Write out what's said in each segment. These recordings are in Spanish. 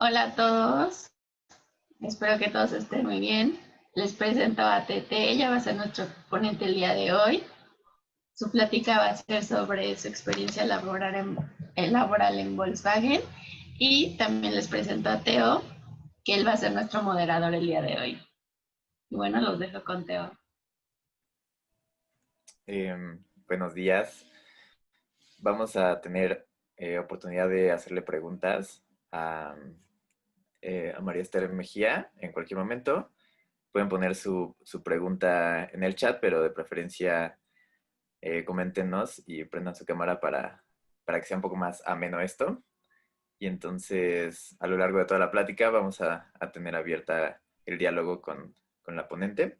Hola a todos, espero que todos estén muy bien. Les presento a Tete, ella va a ser nuestro ponente el día de hoy. Su plática va a ser sobre su experiencia laboral en Volkswagen y también les presento a Teo, que él va a ser nuestro moderador el día de hoy. Y bueno, los dejo con Teo. Buenos días. Vamos a tener oportunidad de hacerle preguntas a María Esther Mejía en cualquier momento. Pueden poner su pregunta en el chat, pero de preferencia coméntenos y prendan su cámara para que sea un poco más ameno esto. Y entonces, a lo largo de toda la plática, vamos a tener abierta el diálogo con la ponente.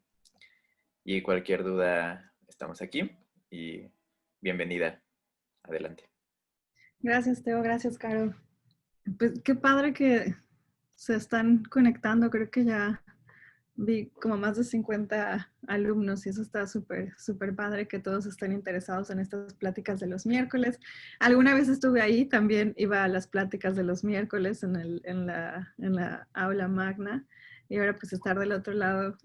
Y cualquier duda, estamos aquí. Y bienvenida. Adelante. Gracias, Teo. Gracias, Caro. Pues qué padre que se están conectando. Creo que ya vi como más de 50 alumnos y eso está súper, súper padre que todos estén interesados en estas pláticas de los miércoles. Alguna vez estuve ahí, también iba a las pláticas de los miércoles en la aula magna y ahora pues estar del otro lado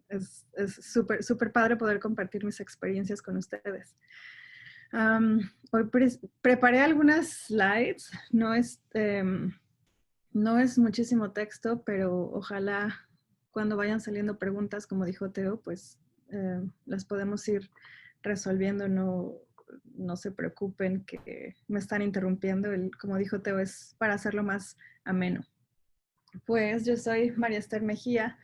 es súper, súper padre poder compartir mis experiencias con ustedes. Hoy preparé algunas slides, no es muchísimo texto, pero ojalá cuando vayan saliendo preguntas, como dijo Teo, pues las podemos ir resolviendo, no se preocupen que me están interrumpiendo, como dijo Teo, es para hacerlo más ameno. Pues yo soy María Esther Mejía,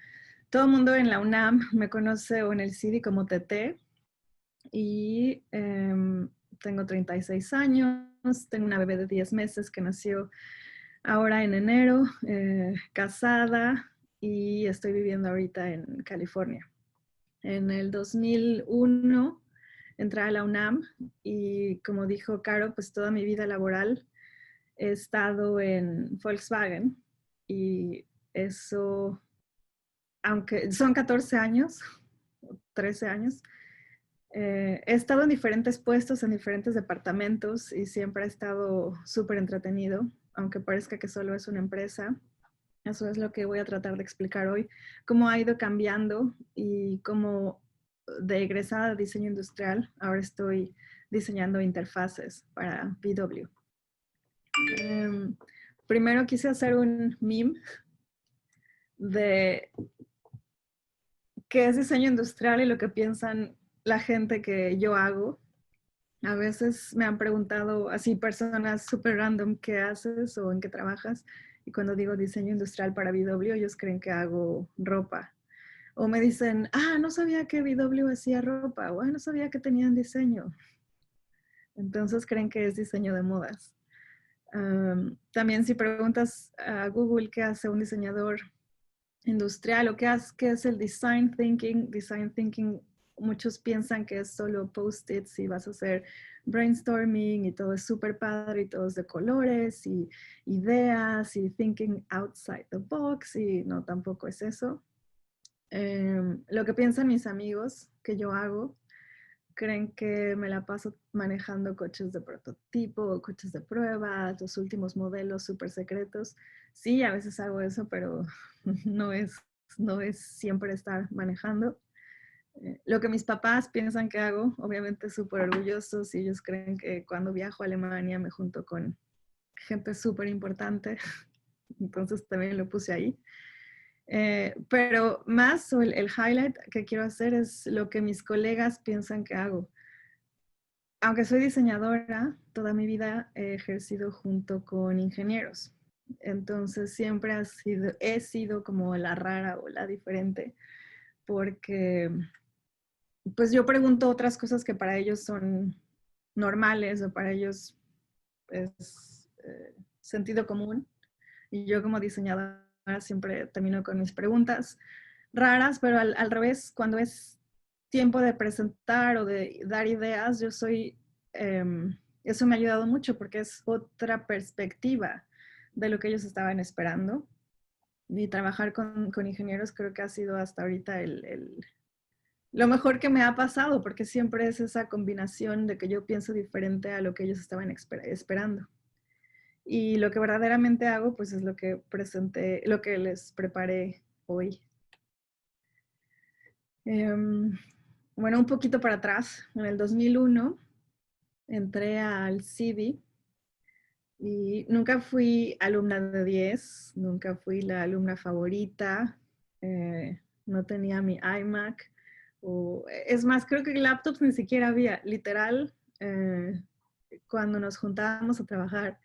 todo el mundo en la UNAM me conoce o en el CIDI como TT y tengo 36 años, tengo una bebé de 10 meses que nació ahora en enero, casada y estoy viviendo ahorita en California. En el 2001 entré a la UNAM y como dijo Caro, pues toda mi vida laboral he estado en Volkswagen y eso, aunque son 14 años, 13 años, he estado en diferentes puestos, en diferentes departamentos y siempre he estado súper entretenido, aunque parezca que solo es una empresa. Eso es lo que voy a tratar de explicar hoy, cómo ha ido cambiando y cómo de egresada de diseño industrial, ahora estoy diseñando interfaces para VW. Primero quise hacer un meme de qué es diseño industrial y lo que piensan la gente que yo hago. A veces me han preguntado así personas súper random qué haces o en qué trabajas. Y cuando digo diseño industrial para VW, ellos creen que hago ropa. O me dicen, no sabía que VW hacía ropa. O no sabía que tenían diseño. Entonces creen que es diseño de modas. También si preguntas a Google qué hace un diseñador industrial o qué es el design thinking, muchos piensan que es solo post-its y vas a hacer brainstorming y todo es súper padre y todo es de colores y ideas y thinking outside the box y no, tampoco es eso. Lo que piensan mis amigos que yo hago, creen que me la paso manejando coches de prototipo, coches de prueba, los últimos modelos súper secretos. Sí, a veces hago eso, pero no es siempre estar manejando. Lo que mis papás piensan que hago, obviamente súper orgullosos y ellos creen que cuando viajo a Alemania me junto con gente súper importante, entonces también lo puse ahí. Pero más el highlight que quiero hacer es lo que mis colegas piensan que hago. Aunque soy diseñadora, toda mi vida he ejercido junto con ingenieros. Entonces siempre he sido como la rara o la diferente, porque pues yo pregunto otras cosas que para ellos son normales o para ellos es sentido común. Y yo como diseñadora siempre termino con mis preguntas raras, pero al revés, cuando es tiempo de presentar o de dar ideas, eso me ha ayudado mucho porque es otra perspectiva de lo que ellos estaban esperando. Y trabajar con ingenieros creo que ha sido hasta ahorita lo mejor que me ha pasado, porque siempre es esa combinación de que yo pienso diferente a lo que ellos estaban esperando. Y lo que verdaderamente hago, pues es lo que presenté, lo que les preparé hoy. Bueno, un poquito para atrás, en el 2001 entré al CIDI y nunca fui alumna de 10, nunca fui la alumna favorita, no tenía mi iMac, es más, creo que laptops ni siquiera había, literal, cuando nos juntábamos a trabajar,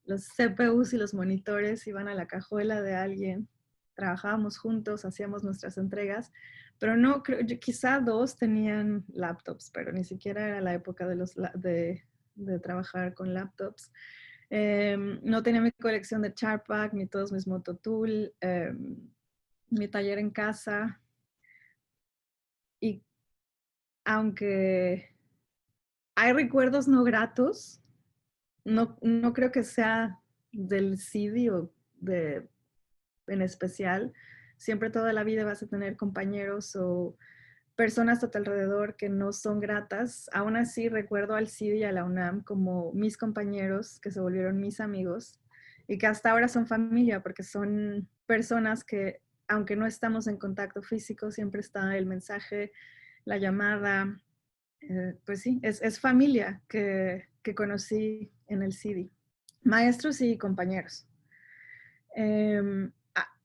los CPUs y los monitores iban a la cajuela de alguien, trabajábamos juntos, hacíamos nuestras entregas, pero no, quizá 2 tenían laptops, pero ni siquiera era la época de trabajar con laptops. No tenía mi colección de Chartpak, ni todos mis Mototool, mi taller en casa. Y aunque hay recuerdos no gratos, no creo que sea del CIDI o en especial. Siempre toda la vida vas a tener compañeros o personas a tu alrededor que no son gratas. Aún así, recuerdo al CIDI y a la UNAM como mis compañeros que se volvieron mis amigos y que hasta ahora son familia porque son personas que, aunque no estamos en contacto físico, siempre está el mensaje, la llamada. Pues sí, es familia que conocí en el CIDI. Maestros y compañeros.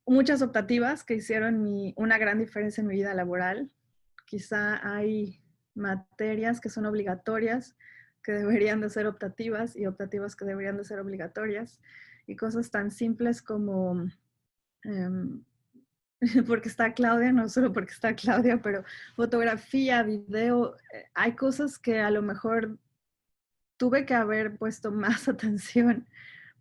Muchas optativas que hicieron una gran diferencia en mi vida laboral. Quizá hay materias que son obligatorias, que deberían de ser optativas y optativas que deberían de ser obligatorias. Y cosas tan simples como, porque está Claudia, no solo porque está Claudia, pero fotografía, video, hay cosas que a lo mejor tuve que haber puesto más atención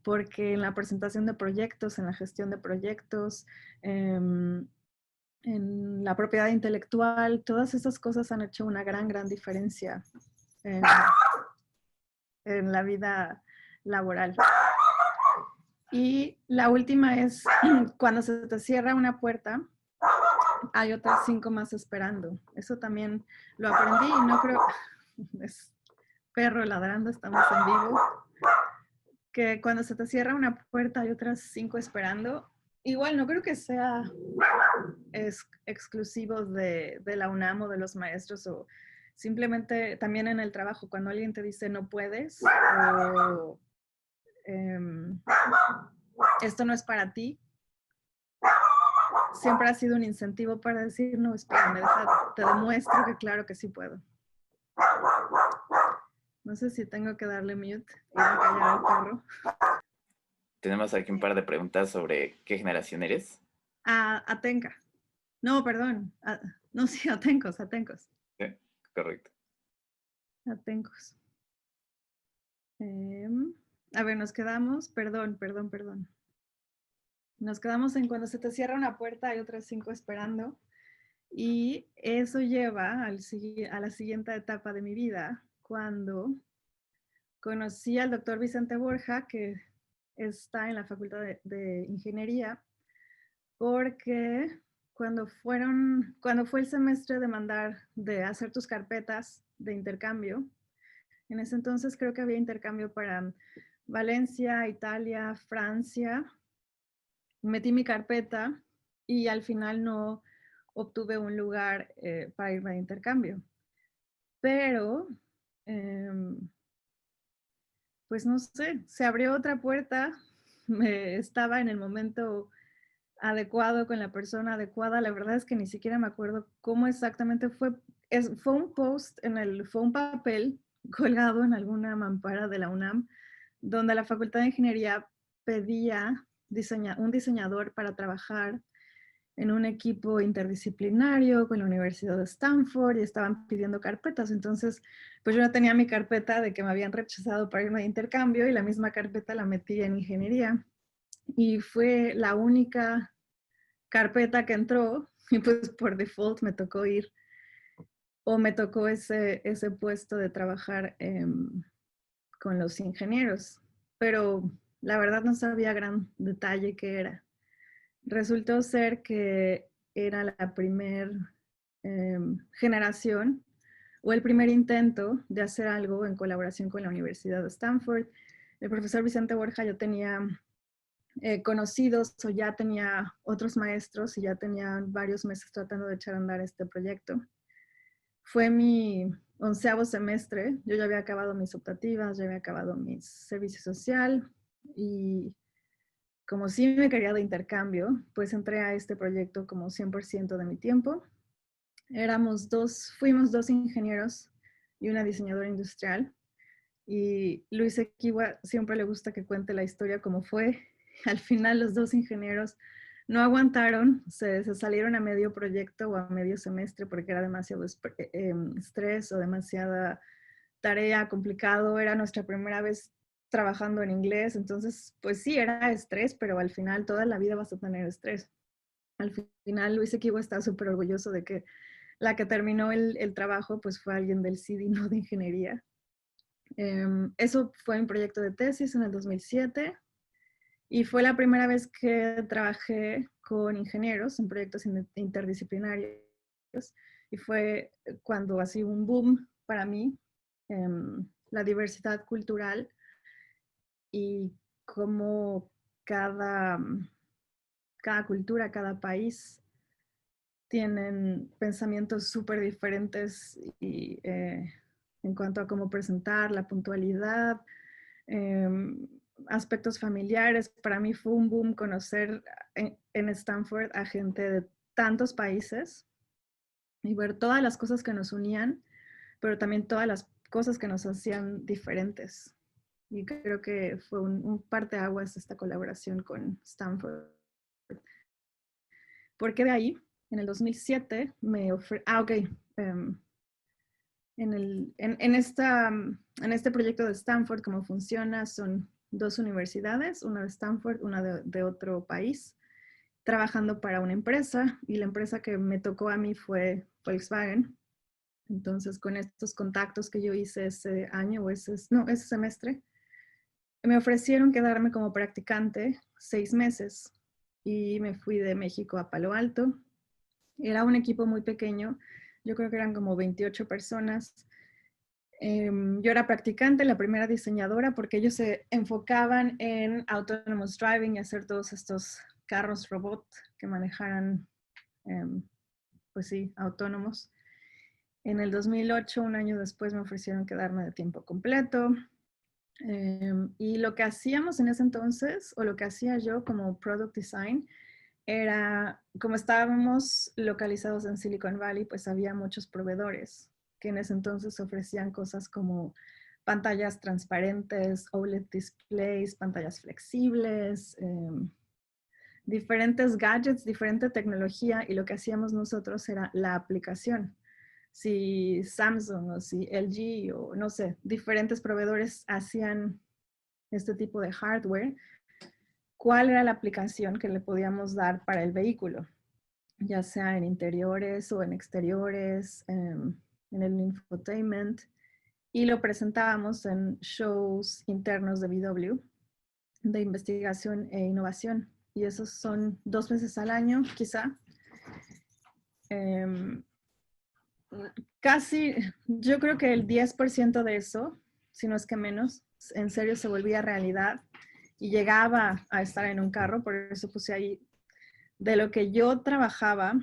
porque en la presentación de proyectos, en la gestión de proyectos, en la propiedad intelectual, todas esas cosas han hecho una gran diferencia en la vida laboral. Y la última es, cuando se te cierra una puerta, hay otras 5 más esperando. Eso también lo aprendí y no creo, es perro ladrando, estamos en vivo, que cuando se te cierra una puerta hay otras 5 esperando. Igual no creo que sea exclusivo de la UNAM o de los maestros, o simplemente también en el trabajo, cuando alguien te dice no puedes o esto no es para ti, siempre ha sido un incentivo para decir, no, espérame, te demuestro que claro que sí puedo. No sé si tengo que darle mute y callar al perro. Tenemos aquí un par de preguntas sobre qué generación eres. Atenca. No, perdón. No, sí, Atencos. Sí, correcto. Atencos. A ver, nos quedamos, perdón. Nos quedamos en cuando se te cierra una puerta, hay otras 5 esperando. Y eso lleva a la siguiente etapa de mi vida, cuando conocí al doctor Vicente Borja, que está en la Facultad de Ingeniería, porque cuando fue el semestre de hacer tus carpetas de intercambio, en ese entonces creo que había intercambio para Valencia, Italia, Francia. Metí mi carpeta y al final no obtuve un lugar para irme de intercambio. Pero, pues no sé, se abrió otra puerta, estaba en el momento adecuado con la persona adecuada. La verdad es que ni siquiera me acuerdo cómo exactamente fue. Fue un post, fue un papel colgado en alguna mampara de la UNAM, donde la Facultad de Ingeniería pedía un diseñador para trabajar en un equipo interdisciplinario con la Universidad de Stanford y estaban pidiendo carpetas. Entonces, pues yo no tenía mi carpeta de que me habían rechazado para irme de intercambio y la misma carpeta la metí en ingeniería. Y fue la única carpeta que entró y pues por default me tocó ir o me tocó ese puesto de trabajar con los ingenieros. Pero la verdad no sabía gran detalle qué era. Resultó ser que era la primer generación o el primer intento de hacer algo en colaboración con la Universidad de Stanford el profesor Vicente Borja yo tenía conocidos o ya tenía otros maestros y ya tenía varios meses tratando de echar a andar este proyecto. Fue mi 11º semestre, yo ya había acabado mis optativas, ya había acabado mi servicio social y como sí me quería de intercambio, pues entré a este proyecto como 100% de mi tiempo. Fuimos dos ingenieros y una diseñadora industrial. Y Luis Equiwa siempre le gusta que cuente la historia como fue. Al final los dos ingenieros no aguantaron, se salieron a medio proyecto o a medio semestre porque era demasiado estrés o demasiada tarea complicado. Era nuestra primera vez trabajando en inglés, entonces pues sí, era estrés, pero al final toda la vida vas a tener estrés. Al final Luis Equiwa está súper orgulloso de que la que terminó el trabajo pues fue alguien del CIDI, no de ingeniería. Eso fue un proyecto de tesis en el 2007 y fue la primera vez que trabajé con ingenieros en proyectos interdisciplinarios y fue cuando así un boom para mí, la diversidad cultural y cómo cada cultura, cada país tienen pensamientos súper diferentes y en cuanto a cómo presentar, la puntualidad, aspectos familiares. Para mí fue un boom conocer en Stanford a gente de tantos países y ver todas las cosas que nos unían, pero también todas las cosas que nos hacían diferentes. Y creo que fue un parteaguas esta colaboración con Stanford. Porque de ahí, en el 2007, en este proyecto de Stanford, cómo funciona, son dos universidades, una de Stanford, una de otro país, trabajando para una empresa, y la empresa que me tocó a mí fue Volkswagen. Entonces, con estos contactos que yo hice ese año, ese semestre, me ofrecieron quedarme como practicante 6 meses y me fui de México a Palo Alto. Era un equipo muy pequeño, yo creo que eran como 28 personas. Yo era practicante, la primera diseñadora, porque ellos se enfocaban en autonomous driving y hacer todos estos carros robot que manejaran, pues sí, autónomos. En el 2008, un año después, me ofrecieron quedarme de tiempo completo. Y lo que hacíamos en ese entonces, o lo que hacía yo como product design, era, como estábamos localizados en Silicon Valley, pues había muchos proveedores que en ese entonces ofrecían cosas como pantallas transparentes, OLED displays, pantallas flexibles, diferentes gadgets, diferente tecnología, y lo que hacíamos nosotros era la aplicación. Si Samsung o si LG o no sé, diferentes proveedores hacían este tipo de hardware, ¿cuál era la aplicación que le podíamos dar para el vehículo? Ya sea en interiores o en exteriores, en el infotainment, y lo presentábamos en shows internos de VW, de investigación e innovación, y esos son 2 veces al año, quizá. Casi, yo creo que el 10% de eso, si no es que menos, en serio se volvía realidad y llegaba a estar en un carro. Por eso puse ahí, de lo que yo trabajaba,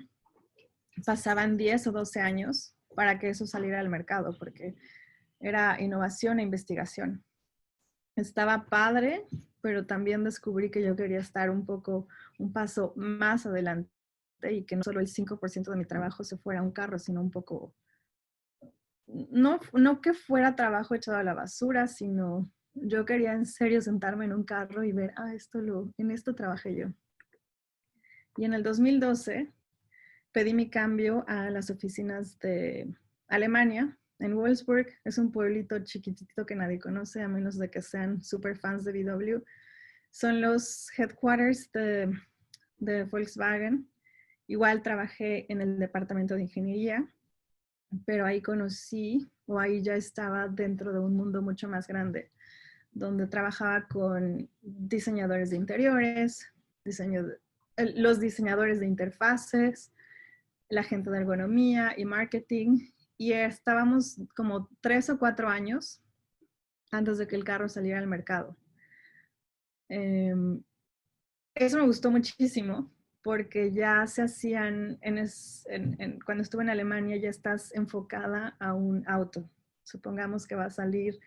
pasaban 10 o 12 años para que eso saliera al mercado, porque era innovación e investigación. Estaba padre, pero también descubrí que yo quería estar un paso más adelante y que no solo el 5% de mi trabajo se fuera a un carro, sino un poco, no que fuera trabajo echado a la basura, sino yo quería en serio sentarme en un carro y ver, en esto trabajé yo. Y en el 2012 pedí mi cambio a las oficinas de Alemania, en Wolfsburg. Es un pueblito chiquitito que nadie conoce, a menos de que sean super fans de VW. Son los headquarters de Volkswagen. Igual trabajé en el departamento de ingeniería, pero ahí ahí ya estaba dentro de un mundo mucho más grande, donde trabajaba con diseñadores de interiores, los diseñadores de interfaces, la gente de ergonomía y marketing, y estábamos como 3 o 4 años antes de que el carro saliera al mercado. Eso me gustó muchísimo porque ya se hacían, cuando estuve en Alemania ya estás enfocada a un auto. Supongamos que va a salir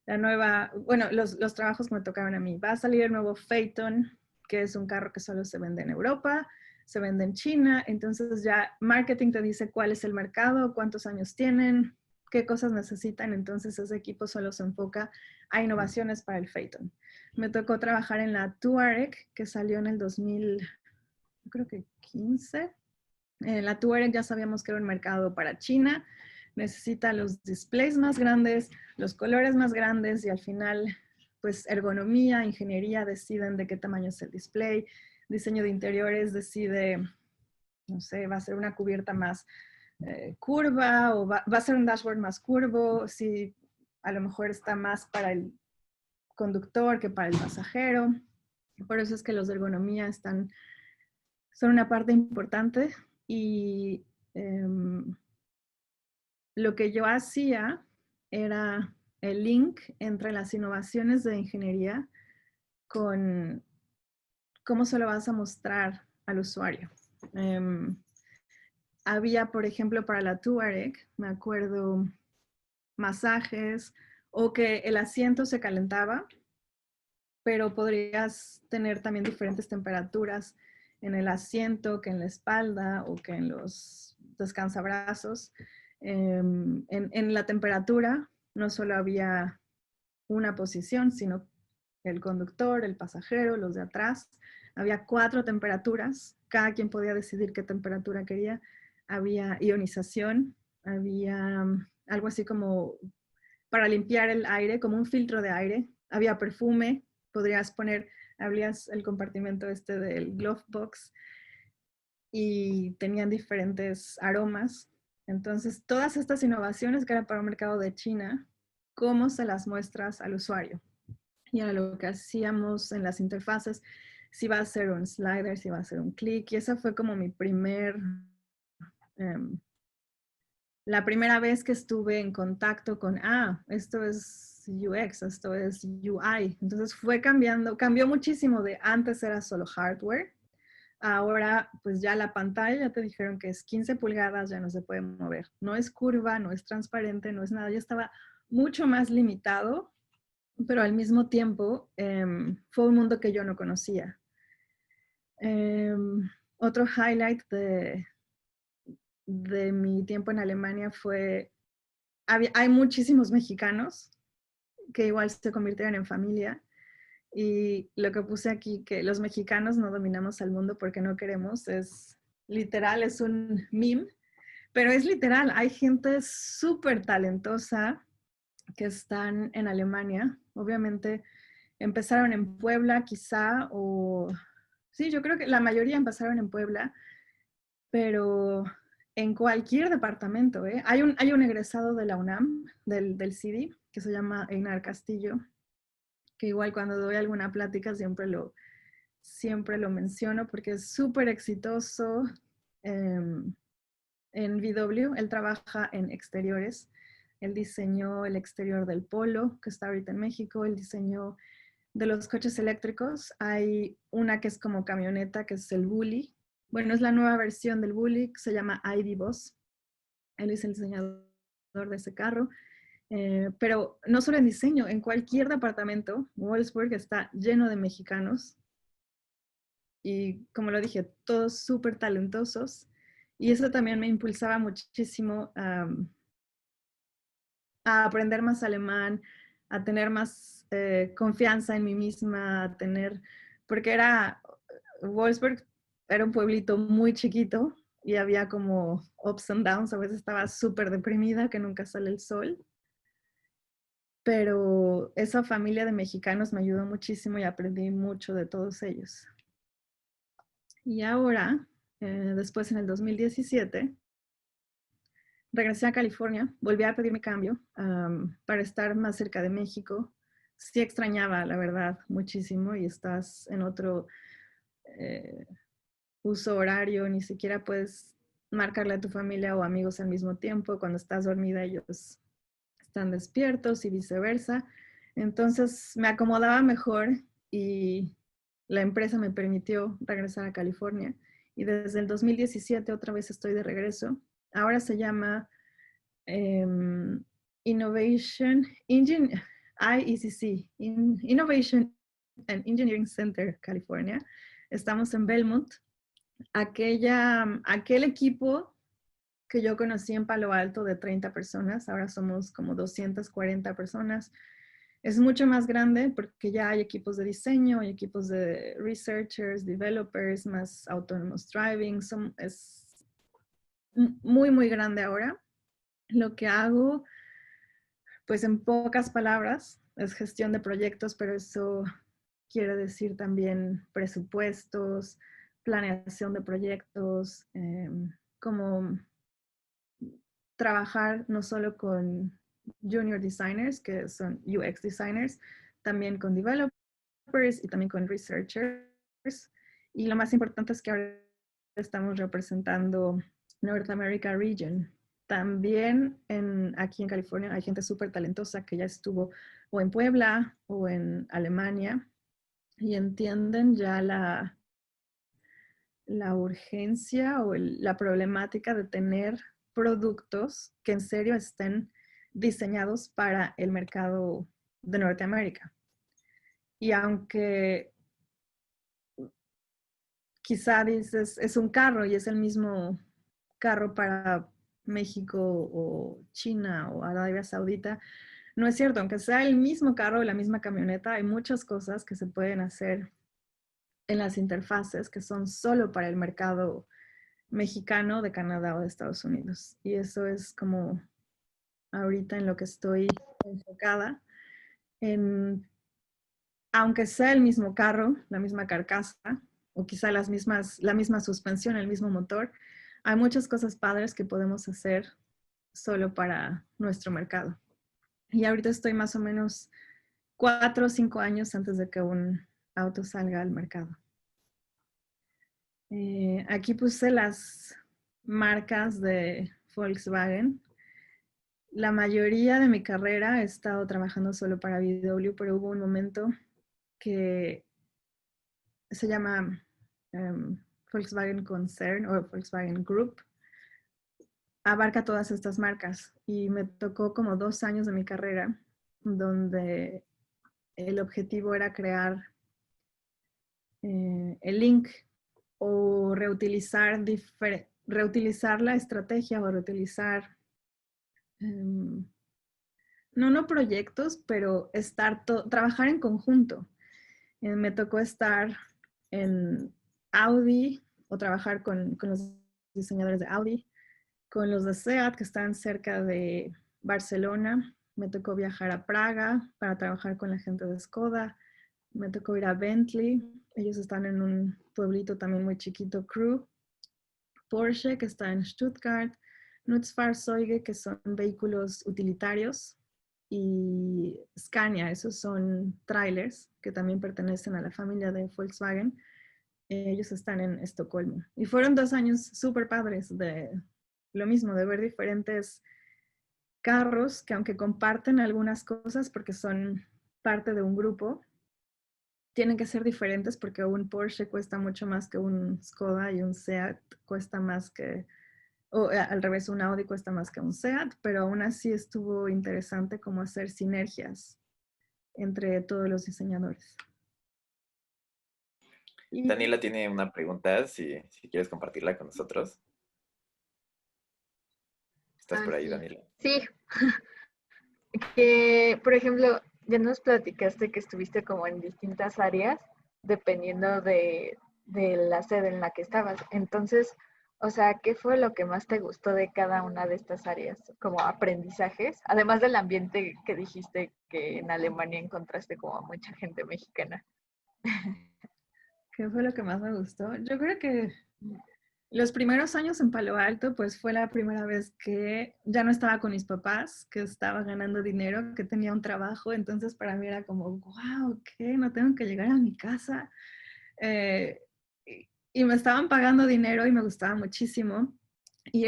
la nueva, bueno, los trabajos que me tocaban a mí. Va a salir el nuevo Phaeton, que es un carro que solo se vende en Europa, se vende en China, entonces ya marketing te dice cuál es el mercado, cuántos años tienen, qué cosas necesitan, entonces ese equipo solo se enfoca a innovaciones para el Phaeton. Me tocó trabajar en la Touareg, que salió en el 2000, creo que 15. La Touareg ya sabíamos que era un mercado para China, necesita los displays más grandes, los colores más grandes y al final, pues ergonomía, ingeniería deciden de qué tamaño es el display, diseño de interiores decide, no sé, va a ser una cubierta más curva o va a ser un dashboard más curvo, si a lo mejor está más para el conductor que para el pasajero. Por eso es que los de ergonomía son una parte importante y lo que yo hacía era el link entre las innovaciones de ingeniería con cómo se lo vas a mostrar al usuario. Había, por ejemplo, para la Touareg, me acuerdo, masajes o que el asiento se calentaba, pero podrías tener también diferentes temperaturas en el asiento, que en la espalda o que en los descansabrazos. En la temperatura no solo había una posición, sino el conductor, el pasajero, los de atrás. Había 4 temperaturas, cada quien podía decidir qué temperatura quería. Había ionización, había algo así como para limpiar el aire, como un filtro de aire. Había perfume, podrías poner, abrías el compartimento este del glove box y tenían diferentes aromas. Entonces, todas estas innovaciones que eran para un mercado de China, ¿cómo se las muestras al usuario? Y era lo que hacíamos en las interfaces, si va a ser un slider, si va a ser un clic, y esa fue como mi la primera vez que estuve en contacto con, esto es UX, esto es UI. Entonces cambió muchísimo de antes era solo hardware. Ahora, pues ya la pantalla, ya te dijeron que es 15 pulgadas, ya no se puede mover. No es curva, no es transparente, no es nada. Ya estaba mucho más limitado, pero al mismo tiempo fue un mundo que yo no conocía. Otro highlight de mi tiempo en Alemania fue, hay muchísimos mexicanos que igual se convirtieron en familia. Y lo que puse aquí, que los mexicanos no dominamos al mundo porque no queremos, es literal, es un meme, pero es literal. Hay gente súper talentosa que están en Alemania. Obviamente empezaron en Puebla quizá, o sí, yo creo que la mayoría empezaron en Puebla, pero en cualquier departamento. Hay un egresado de la UNAM, del CIDI, que se llama Einar Castillo, que igual cuando doy alguna plática siempre lo menciono porque es súper exitoso en VW. Él trabaja en exteriores. Él diseñó el exterior del Polo, que está ahorita en México. Él diseñó de los coches eléctricos. Hay una que es como camioneta, que es el Bully. Bueno, es la nueva versión del Bully, que se llama ID Boss. Él es el diseñador de ese carro. Pero no solo en diseño, en cualquier departamento, Wolfsburg está lleno de mexicanos y, como lo dije, todos súper talentosos. Y eso también me impulsaba muchísimo a aprender más alemán, a tener más confianza en mí misma, porque Wolfsburg era un pueblito muy chiquito y había como ups and downs, a veces estaba súper deprimida, que nunca sale el sol. Pero esa familia de mexicanos me ayudó muchísimo y aprendí mucho de todos ellos. Y ahora, después en el 2017, regresé a California, volví a pedir mi cambio para estar más cerca de México. Sí extrañaba, la verdad, muchísimo, y estás en otro uso horario, ni siquiera puedes marcarle a tu familia o amigos al mismo tiempo. Cuando estás dormida ellos están despiertos y viceversa. Entonces me acomodaba mejor y la empresa me permitió regresar a California. Y desde el 2017 otra vez estoy de regreso. Ahora se llama Innovation IECC, Innovation and Engineering Center, California. Estamos en Belmont. Aquel equipo que yo conocí en Palo Alto de 30 personas, ahora somos como 240 personas. Es mucho más grande porque ya hay equipos de diseño, hay equipos de researchers, developers, más autonomous driving. Es muy, muy grande ahora. Lo que hago, pues en pocas palabras, es gestión de proyectos, pero eso quiere decir también presupuestos, planeación de proyectos, como trabajar no solo con junior designers, que son UX designers, también con developers y también con researchers. Y lo más importante es que ahora estamos representando North America Region. También aquí en California hay gente súper talentosa que ya estuvo o en Puebla o en Alemania y entienden ya la urgencia o la problemática de tener productos que en serio estén diseñados para el mercado de Norteamérica. Y aunque quizá dices, es un carro y es el mismo carro para México o China o Arabia Saudita, no es cierto. Aunque sea el mismo carro o la misma camioneta, hay muchas cosas que se pueden hacer en las interfaces que son solo para el mercado mexicano, de Canadá o de Estados Unidos. Y eso es como ahorita en lo que estoy enfocada, aunque sea el mismo carro, la misma carcasa, o quizá la misma suspensión, el mismo motor, hay muchas cosas padres que podemos hacer solo para nuestro mercado. Y ahorita estoy más o menos 4 o 5 años antes de que un auto salga al mercado. Aquí puse las marcas de Volkswagen. La mayoría de mi carrera he estado trabajando solo para VW, pero hubo un momento que se llama Volkswagen Concern o Volkswagen Group. Abarca todas estas marcas y me tocó como 2 años de mi carrera donde el objetivo era crear el link o reutilizar la estrategia o reutilizar, no proyectos, pero trabajar en conjunto. Me tocó estar en Audi o trabajar con los diseñadores de Audi, con los de SEAT que están cerca de Barcelona. Me tocó viajar a Praga para trabajar con la gente de Skoda. Me tocó ir a Bentley. Ellos están en un pueblito también muy chiquito, Crew. Porsche, que está en Stuttgart. Nutzfahrzeuge, que son vehículos utilitarios. Y Scania, esos son trailers que también pertenecen a la familia de Volkswagen. Ellos están en Estocolmo. Y fueron 2 años súper padres de lo mismo, de ver diferentes carros que aunque comparten algunas cosas porque son parte de un grupo, tienen que ser diferentes porque un Porsche cuesta mucho más que un Skoda y un Seat cuesta más que, o al revés, un Audi cuesta más que un Seat, pero aún así estuvo interesante como hacer sinergias entre todos los diseñadores. Daniela tiene una pregunta, si quieres compartirla con nosotros. ¿Estás por ahí, sí. Daniela? Sí, que por ejemplo, ya nos platicaste que estuviste como en distintas áreas dependiendo de la sede en la que estabas. Entonces, o sea, ¿qué fue lo que más te gustó de cada una de estas áreas como aprendizajes? Además del ambiente que dijiste que en Alemania encontraste como a mucha gente mexicana. ¿Qué fue lo que más me gustó? Yo creo que los primeros años en Palo Alto, pues fue la primera vez que ya no estaba con mis papás, que estaba ganando dinero, que tenía un trabajo. Entonces para mí era como, wow, ¿qué? No tengo que llegar a mi casa. Y me estaban pagando dinero y me gustaba muchísimo. Y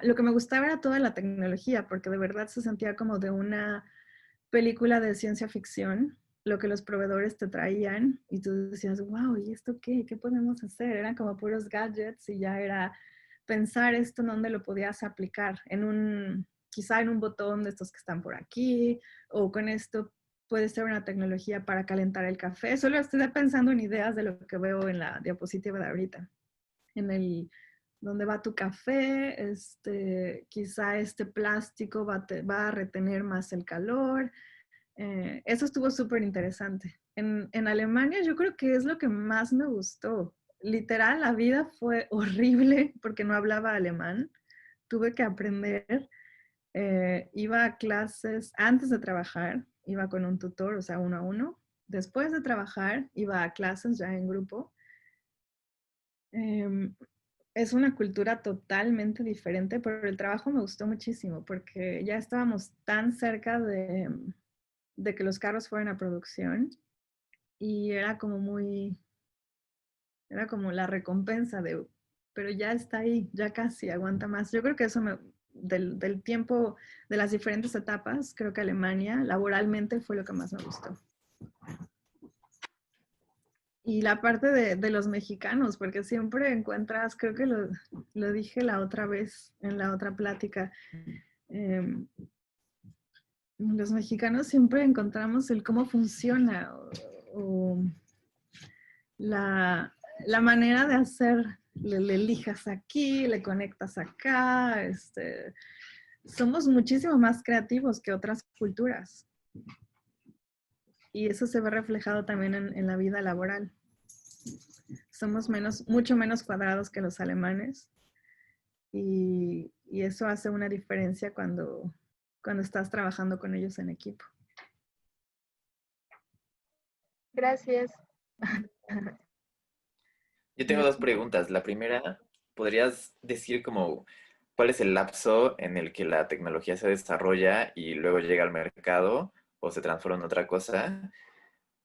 lo que me gustaba era toda la tecnología, porque de verdad se sentía como de una película de ciencia ficción. lo que los proveedores te traían y tú decías, wow, ¿y esto qué? ¿Qué podemos hacer? Eran como puros gadgets y ya era pensar esto en dónde lo podías aplicar, quizá en un botón de estos que están por aquí, o con esto puede ser una tecnología para calentar el café. Solo estoy pensando en ideas de lo que veo en la diapositiva de ahorita. Donde va tu café, quizá este plástico va a retener más el calor. Eso estuvo súper interesante. En Alemania yo creo que es lo que más me gustó. Literal, la vida fue horrible porque no hablaba alemán. Tuve que aprender. Iba a clases antes de trabajar, iba con un tutor, o sea, 1 a 1. Después de trabajar, iba a clases ya en grupo. Es una cultura totalmente diferente, pero el trabajo me gustó muchísimo porque ya estábamos tan cerca de que los carros fueran a producción y era como la recompensa pero ya está ahí, ya casi aguanta más. Yo creo que eso del tiempo, de las diferentes etapas, creo que Alemania laboralmente fue lo que más me gustó. Y la parte de los mexicanos, porque siempre encuentras, creo que lo dije la otra vez en la otra plática, los mexicanos siempre encontramos el cómo funciona o la manera de hacer, le lijas aquí, le conectas acá, somos muchísimo más creativos que otras culturas. Y eso se ve reflejado también en la vida laboral. Somos mucho menos cuadrados que los alemanes y eso hace una diferencia cuando estás trabajando con ellos en equipo. Gracias. Yo tengo dos preguntas. La primera, ¿podrías decir como cuál es el lapso en el que la tecnología se desarrolla y luego llega al mercado o se transforma en otra cosa?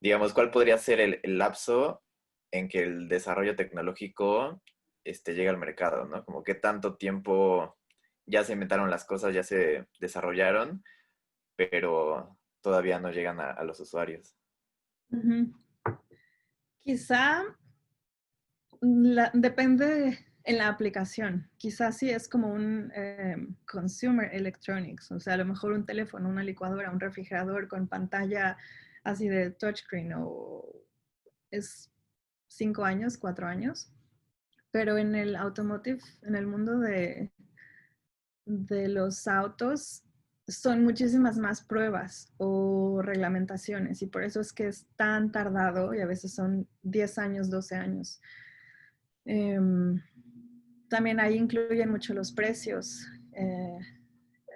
Digamos, ¿cuál podría ser el lapso en que el desarrollo tecnológico llega al mercado, ¿no? Como qué tanto tiempo ya se inventaron las cosas, ya se desarrollaron, pero todavía no llegan a los usuarios. Uh-huh. Quizá depende en la aplicación. Quizás sí es como un consumer electronics, o sea, a lo mejor un teléfono, una licuadora, un refrigerador con pantalla así de touchscreen o es 5 años, 4 años. Pero en el automotive, en el mundo de los autos, son muchísimas más pruebas o reglamentaciones y por eso es que es tan tardado y a veces son 10 años, 12 años. También ahí incluyen mucho los precios,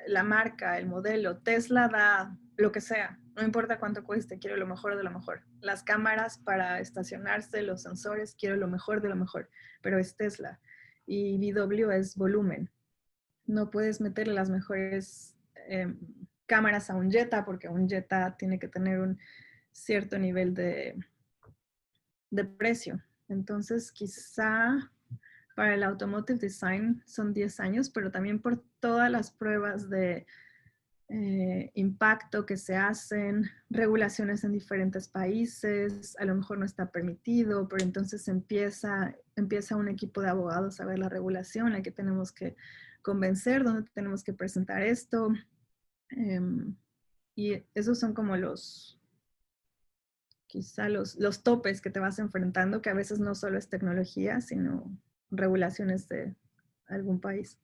la marca, el modelo. Tesla da lo que sea, no importa cuánto cueste, quiero lo mejor de lo mejor. Las cámaras para estacionarse, los sensores, quiero lo mejor de lo mejor, pero es Tesla. Y VW es volumen. No puedes meterle las mejores cámaras a un Jetta porque un Jetta tiene que tener un cierto nivel de precio. Entonces, quizá para el automotive design son 10 años, pero también por todas las pruebas de impacto que se hacen, regulaciones en diferentes países, a lo mejor no está permitido, pero entonces empieza un equipo de abogados a ver la regulación, a qué tenemos que convencer, dónde tenemos que presentar esto. Y esos son como quizá los topes que te vas enfrentando, que a veces no solo es tecnología, sino regulaciones de algún país.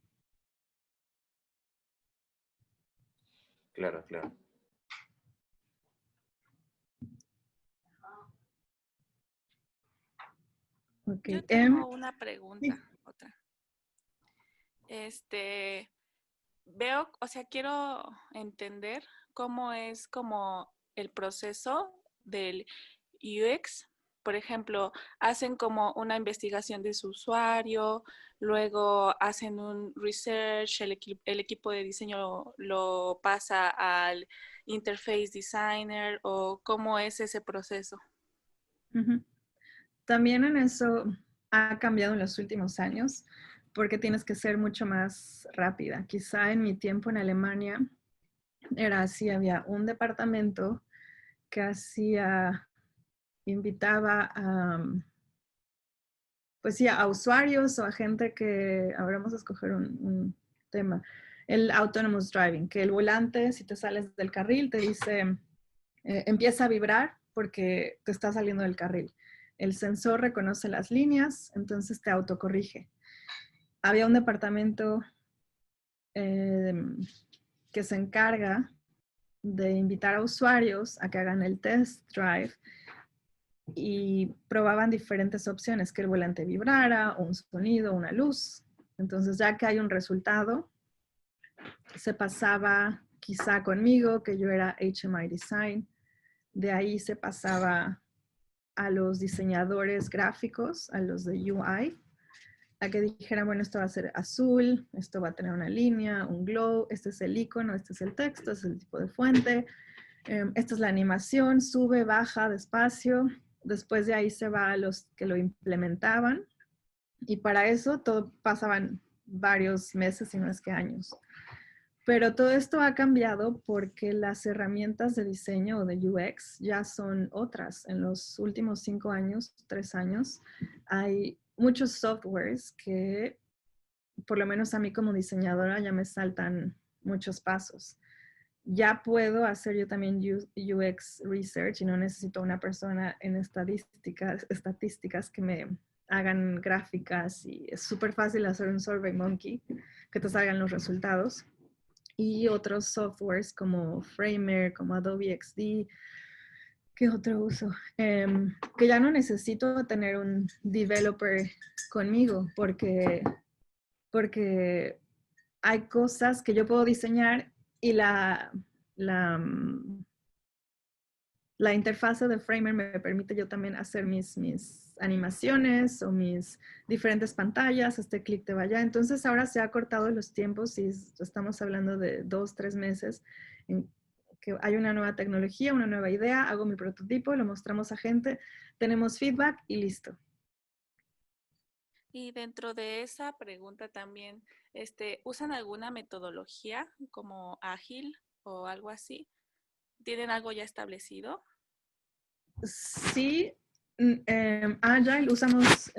Claro, claro. Okay. Yo tengo una pregunta, sí. otra. Veo, o sea, quiero entender cómo es como el proceso del UX. Por ejemplo, hacen como una investigación de su usuario, luego hacen un research, el equipo de diseño lo pasa al interface designer, o cómo es ese proceso. Uh-huh. También en eso ha cambiado en los últimos años porque tienes que ser mucho más rápida. Quizá en mi tiempo en Alemania era así, había un departamento que hacía, invitaba a, pues sí, a usuarios o a gente que, ahora vamos a escoger un tema, el autonomous driving, que el volante, si te sales del carril, te dice, empieza a vibrar porque te está saliendo del carril. El sensor reconoce las líneas, entonces te autocorrige. Había un departamento que se encarga de invitar a usuarios a que hagan el test drive y probaban diferentes opciones, que el volante vibrara, un sonido, una luz. Entonces, ya que hay un resultado, se pasaba quizá conmigo, que yo era HMI Design, de ahí se pasaba a los diseñadores gráficos, a los de UI, a que dijeran, bueno, esto va a ser azul, esto va a tener una línea, un glow, este es el icono, este es el texto, este es el tipo de fuente, esta es la animación, sube, baja, despacio. Después de ahí se va a los que lo implementaban y para eso todo pasaban varios meses, si no es que años. Pero todo esto ha cambiado porque las herramientas de diseño o de UX ya son otras. En los últimos 5 años, 3 años, hay muchos softwares que, por lo menos a mí como diseñadora, ya me saltan muchos pasos. Ya puedo hacer yo también UX research y no necesito una persona en estadísticas que me hagan gráficas y es súper fácil hacer un SurveyMonkey que te salgan los resultados. Y otros softwares como Framer, como Adobe XD, ¿qué otro uso? Que ya no necesito tener un developer conmigo porque hay cosas que yo puedo diseñar y la interfase de Framer me permite yo también hacer mis animaciones o mis diferentes pantallas, este clic te vaya. Entonces ahora se ha cortado los tiempos y estamos hablando de 2, 3 meses en que hay una nueva tecnología, una nueva idea, hago mi prototipo, lo mostramos a gente, tenemos feedback y listo. Y dentro de esa pregunta también, ¿usan alguna metodología como ágil o algo así? ¿Tienen algo ya establecido? Sí, Agile usamos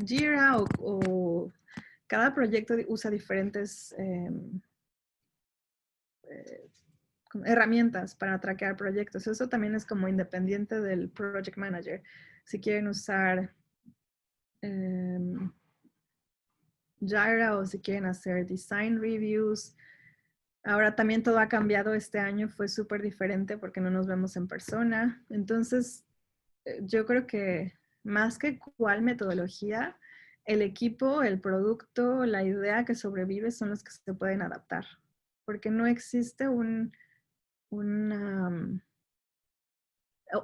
Jira o cada proyecto usa diferentes herramientas para traquear proyectos. Eso también es como independiente del project manager. Si quieren usar Jira o si quieren hacer design reviews. Ahora también todo ha cambiado este año, fue súper diferente porque no nos vemos en persona. Entonces, yo creo que más que cuál metodología, el equipo, el producto, la idea que sobrevive son los que se pueden adaptar. Porque no existe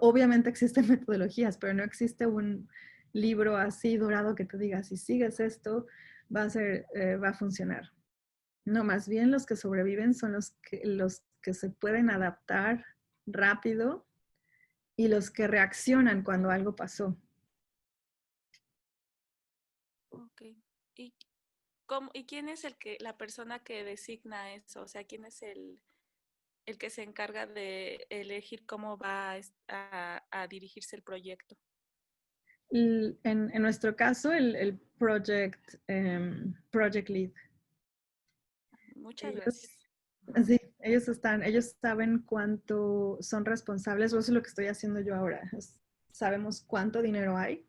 obviamente existen metodologías, pero no existe un libro así dorado que te diga, si sigues esto, va a funcionar. No, más bien los que sobreviven son los que se pueden adaptar rápido y los que reaccionan cuando algo pasó. Ok. ¿Y quién es la persona que designa eso? O sea, ¿quién es el que se encarga de elegir cómo va a dirigirse el proyecto? En nuestro caso, el project lead. Muchas gracias. Sí, ellos saben cuánto son responsables, o eso es lo que estoy haciendo yo ahora. Sabemos cuánto dinero hay.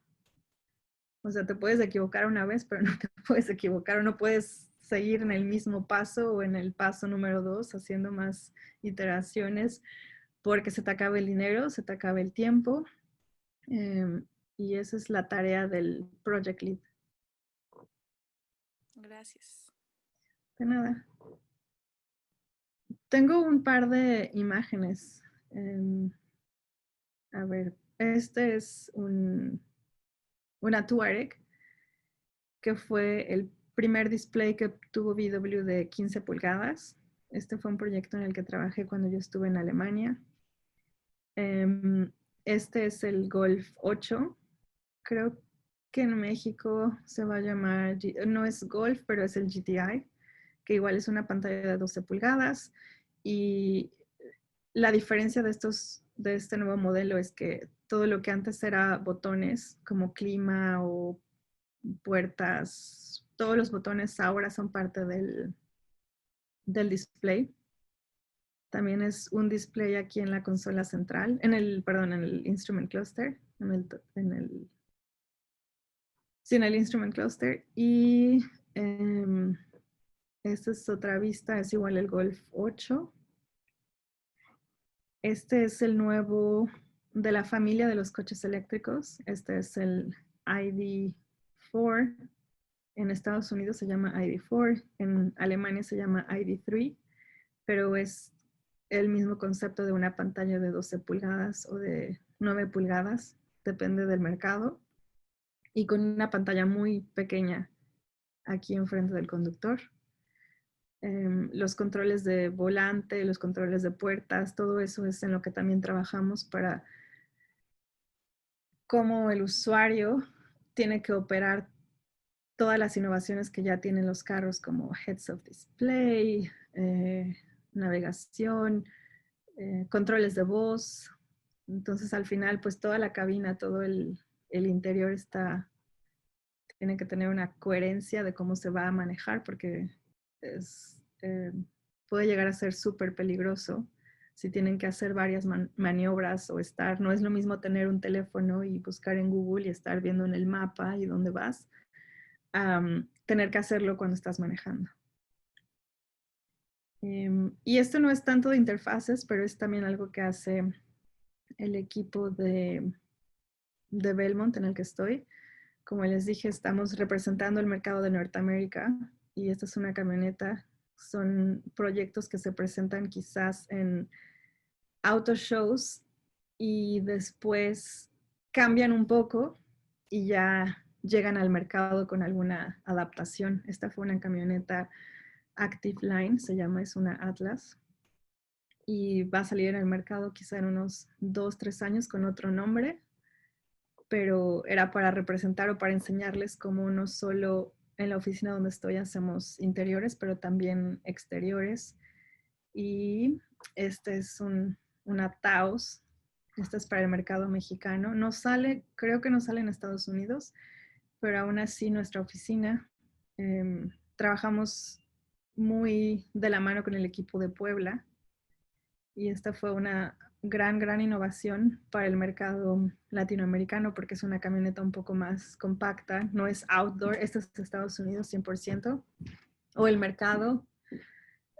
O sea, te puedes equivocar una vez, pero no te puedes equivocar o no puedes seguir en el mismo paso o en el paso número 2 haciendo más iteraciones porque se te acaba el dinero, se te acaba el tiempo. Y esa es la tarea del project lead. Gracias. De nada. Tengo un par de imágenes. A ver, este es una Touareg, que fue el primer display que tuvo VW de 15 pulgadas. Este fue un proyecto en el que trabajé cuando yo estuve en Alemania. Este es el Golf 8. Creo que en México se va a llamar, no es Golf, pero es el GTI, que igual es una pantalla de 12 pulgadas. Y la diferencia de estos de este nuevo modelo es que todo lo que antes era botones, como clima o puertas, todos los botones ahora son parte del display. También es un display aquí en la consola central, en el instrument cluster, en el instrument cluster. Y esta es otra vista, es igual el Golf 8. Este es el nuevo de la familia de los coches eléctricos. Este es el ID4. En Estados Unidos se llama ID4, en Alemania se llama ID3, pero es el mismo concepto de una pantalla de 12 pulgadas o de 9 pulgadas, depende del mercado, y con una pantalla muy pequeña aquí enfrente del conductor. Los controles de volante, los controles de puertas, todo eso es en lo que también trabajamos para cómo el usuario tiene que operar todas las innovaciones que ya tienen los carros, como heads-up display, navegación, controles de voz. Entonces, al final, pues toda la cabina, todo el interior tiene que tener una coherencia de cómo se va a manejar, porque puede llegar a ser súper peligroso si tienen que hacer varias maniobras o no es lo mismo tener un teléfono y buscar en Google y estar viendo en el mapa y dónde vas, tener que hacerlo cuando estás manejando. Y esto no es tanto de interfaces, pero es también algo que hace el equipo de Belmont en el que estoy. Como les dije, estamos representando el mercado de Norteamérica y esta es una camioneta. Son proyectos que se presentan quizás en auto shows y después cambian un poco y ya llegan al mercado con alguna adaptación. Esta fue una camioneta Active Line, se llama, es una Atlas. Y va a salir en el mercado quizá en unos 2, 3 años con otro nombre, pero era para representar o para enseñarles cómo no solo en la oficina donde estoy hacemos interiores, pero también exteriores. Y este es una Taos, esta es para el mercado mexicano. No sale, creo que no sale en Estados Unidos, pero aún así nuestra oficina trabajamos muy de la mano con el equipo de Puebla y esta fue una gran innovación para el mercado latinoamericano porque es una camioneta un poco más compacta, no es outdoor, este es Estados Unidos 100%, o el mercado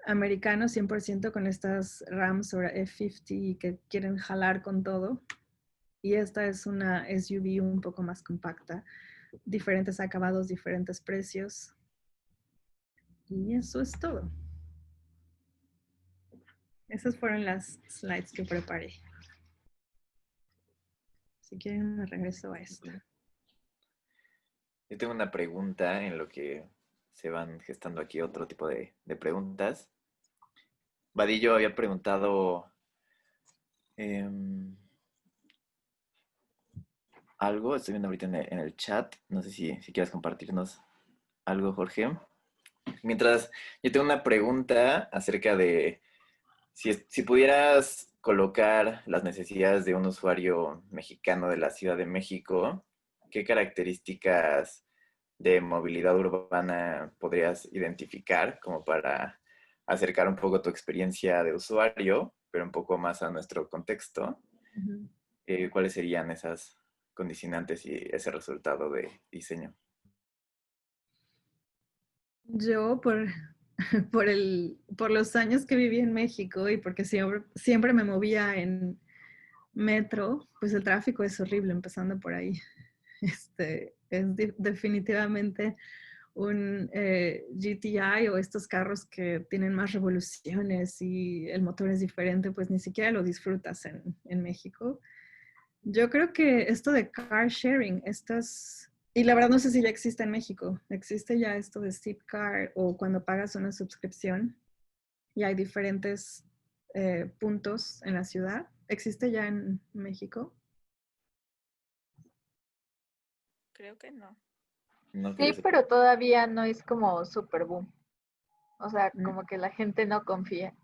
americano 100% con estas Rams o F50 que quieren jalar con todo. Y esta es una SUV un poco más compacta, diferentes acabados, diferentes precios. Y eso es todo. Esas fueron las slides que preparé. Si quieren me regreso a esto. Yo tengo una pregunta en lo que se van gestando aquí otro tipo de preguntas. Vadillo había preguntado algo, estoy viendo ahorita en el chat, no sé si quieres compartirnos algo, Jorge. Mientras, yo tengo una pregunta acerca de si pudieras colocar las necesidades de un usuario mexicano de la Ciudad de México, ¿qué características de movilidad urbana podrías identificar como para acercar un poco tu experiencia de usuario, pero un poco más a nuestro contexto? ¿Cuáles serían esas condicionantes y ese resultado de diseño? Yo, por los años que viví en México y porque siempre me movía en metro, pues el tráfico es horrible, empezando por ahí. Es definitivamente un GTI o estos carros que tienen más revoluciones y el motor es diferente, pues ni siquiera lo disfrutas en México. Yo creo que esto de car sharing, y la verdad no sé si ya existe en México, existe ya esto de Zipcar o cuando pagas una suscripción y hay diferentes puntos en la ciudad. ¿Existe ya en México? Creo que no. No, Sí, pero todavía no es como super boom. O sea, como que la gente no confía.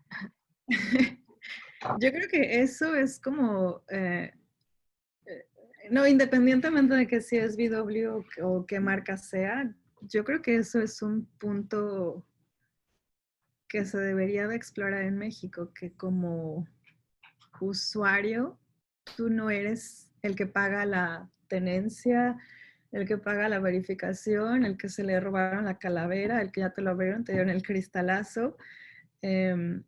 Yo creo que eso es como, no, independientemente de que si es VW o qué marca sea, yo creo que eso es un punto que se debería de explorar en México, que como usuario, tú no eres el que paga la tenencia, el que paga la verificación, el que se le robaron la calavera, el que ya te lo abrieron, te dieron el cristalazo. Em,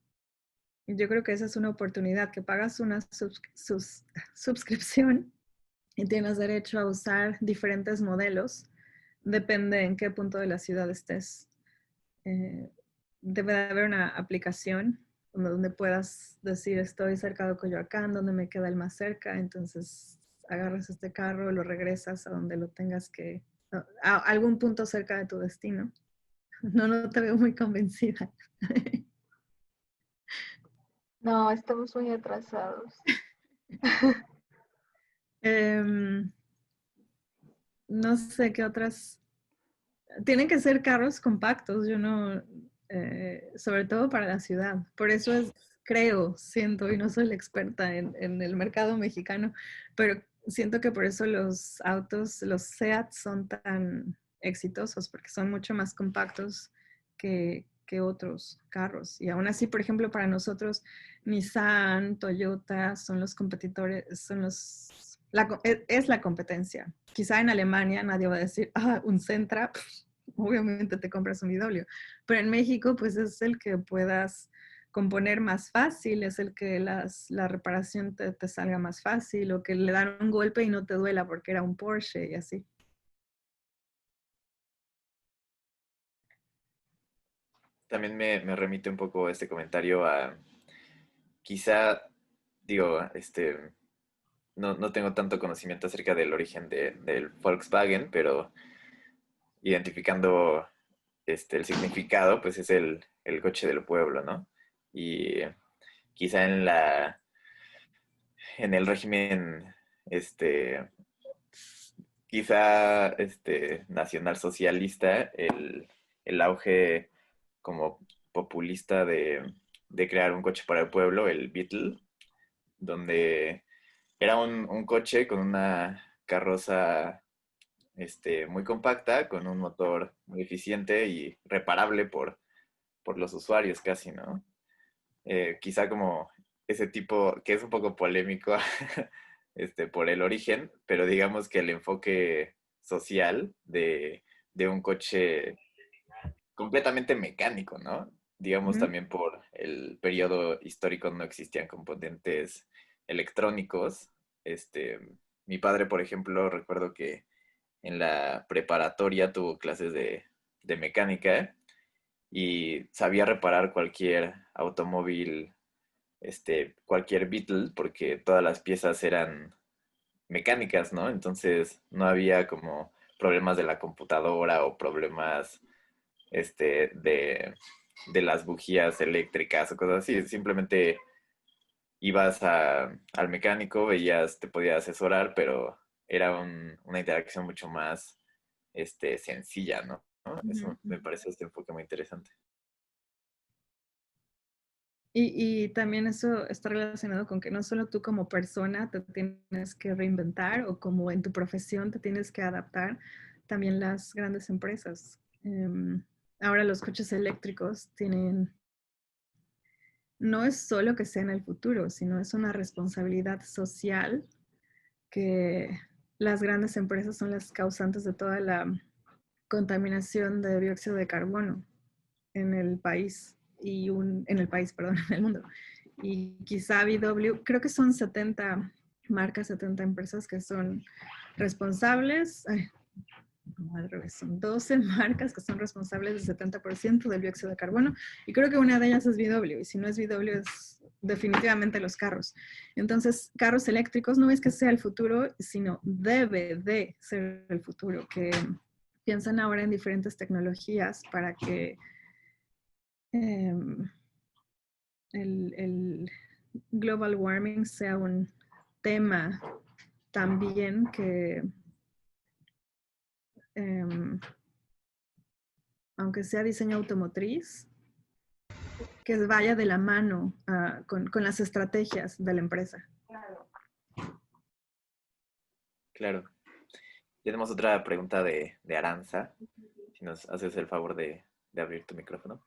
yo creo que esa es una oportunidad, que pagas una suscripción y tienes derecho a usar diferentes modelos, depende en qué punto de la ciudad estés. Eh, debe de haber una aplicación donde puedas decir estoy cerca de Coyoacán, donde me queda el más cerca, entonces agarras este carro, lo regresas a donde lo tengas que, a algún punto cerca de tu destino. No, no te veo muy convencida. No, estamos muy atrasados. Em, no sé qué otras. Tienen que ser carros compactos, yo no, sobre todo para la ciudad. Por eso es, creo, siento, y no soy la experta en el mercado mexicano, pero siento que por eso los autos, los SEAT son tan exitosos, porque son mucho más compactos que otros carros. Y aún así, por ejemplo, para nosotros, Nissan, Toyota son los competidores, son los, es la competencia. Quizá en Alemania nadie va a decir, ah, un Sentra, obviamente te compras un VW, pero en México pues es el que puedas componer más fácil, es el que la reparación te salga más fácil, o que le dan un golpe y no te duela porque era un Porsche y así. También me remite un poco este comentario a, quizá, digo, no tengo tanto conocimiento acerca del origen del Volkswagen, pero identificando el significado, pues es el coche del pueblo, ¿no? Y quizá en el régimen, quizá nacionalsocialista, el auge como populista de crear un coche para el pueblo, el Beetle, donde era un coche con una carroza muy compacta, con un motor muy eficiente y reparable por los usuarios casi, ¿no? Quizá como ese tipo, que es un poco polémico por el origen, pero digamos que el enfoque social de un coche completamente mecánico, ¿no? Digamos Ujú. también por el periodo histórico no existían componentes electrónicos. Este, mi padre, por ejemplo, recuerdo que en la preparatoria tuvo clases de mecánica y sabía reparar cualquier automóvil, cualquier Beetle, porque todas las piezas eran mecánicas, ¿no? Entonces no había como problemas de la computadora o problemas de las bujías eléctricas o cosas así. Simplemente ibas al mecánico, veías, te podía asesorar, pero era una interacción mucho más sencilla, ¿no? Ujú, Eso me ujú. parece este enfoque muy interesante. Y también eso está relacionado con que no solo tú como persona te tienes que reinventar o como en tu profesión te tienes que adaptar, también las grandes empresas. Ahora los coches eléctricos tienen, no es solo que sea en el futuro, sino es una responsabilidad social que las grandes empresas son las causantes de toda la contaminación de dióxido de carbono en el país en el país, perdón, en el mundo. Y quizá VW, creo que son 70 marcas, 70 empresas que son responsables, no, al revés, son 12 marcas que son responsables del 70% del dióxido de carbono, y creo que una de ellas es VW, y si no es VW es definitivamente los carros. Entonces, carros eléctricos no es que sea el futuro, sino debe de ser el futuro, que piensan ahora en diferentes tecnologías para que el global warming sea un tema también que, aunque sea diseño automotriz, que vaya de la mano con las estrategias de la empresa. Claro. Tenemos otra pregunta de Aranza. Si nos haces el favor de abrir tu micrófono.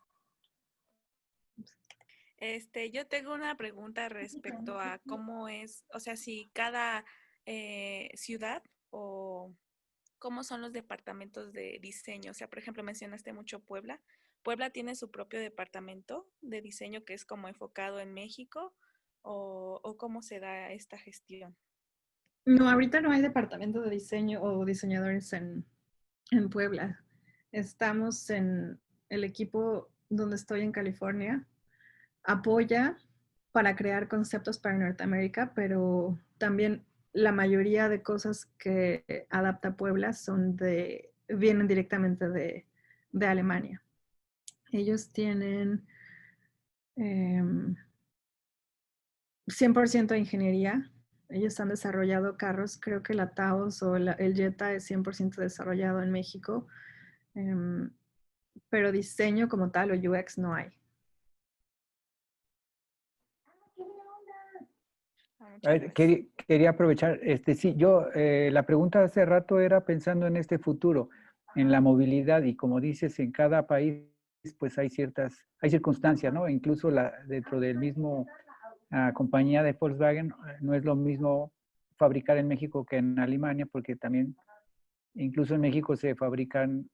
Yo tengo una pregunta respecto a cómo es, o sea, si cada ciudad o cómo son los departamentos de diseño. O sea, por ejemplo, mencionaste mucho Puebla. ¿Puebla tiene su propio departamento de diseño que es como enfocado en México o cómo se da esta gestión? No, ahorita no hay departamento de diseño o diseñadores en Puebla. Estamos en el equipo donde estoy en California. Apoya para crear conceptos para Norteamérica, pero también la mayoría de cosas que adapta Puebla vienen directamente de Alemania. Ellos tienen 100% de ingeniería. Ellos han desarrollado carros, creo que la Taos o el Jetta es 100% desarrollado en México, pero diseño como tal o UX no hay. A ver, quería aprovechar, sí, yo, la pregunta hace rato era pensando en este futuro, en la movilidad, y como dices, en cada país, pues hay circunstancias, ¿no? Incluso dentro del mismo compañía de Volkswagen, no es lo mismo fabricar en México que en Alemania, porque también, incluso en México se fabrican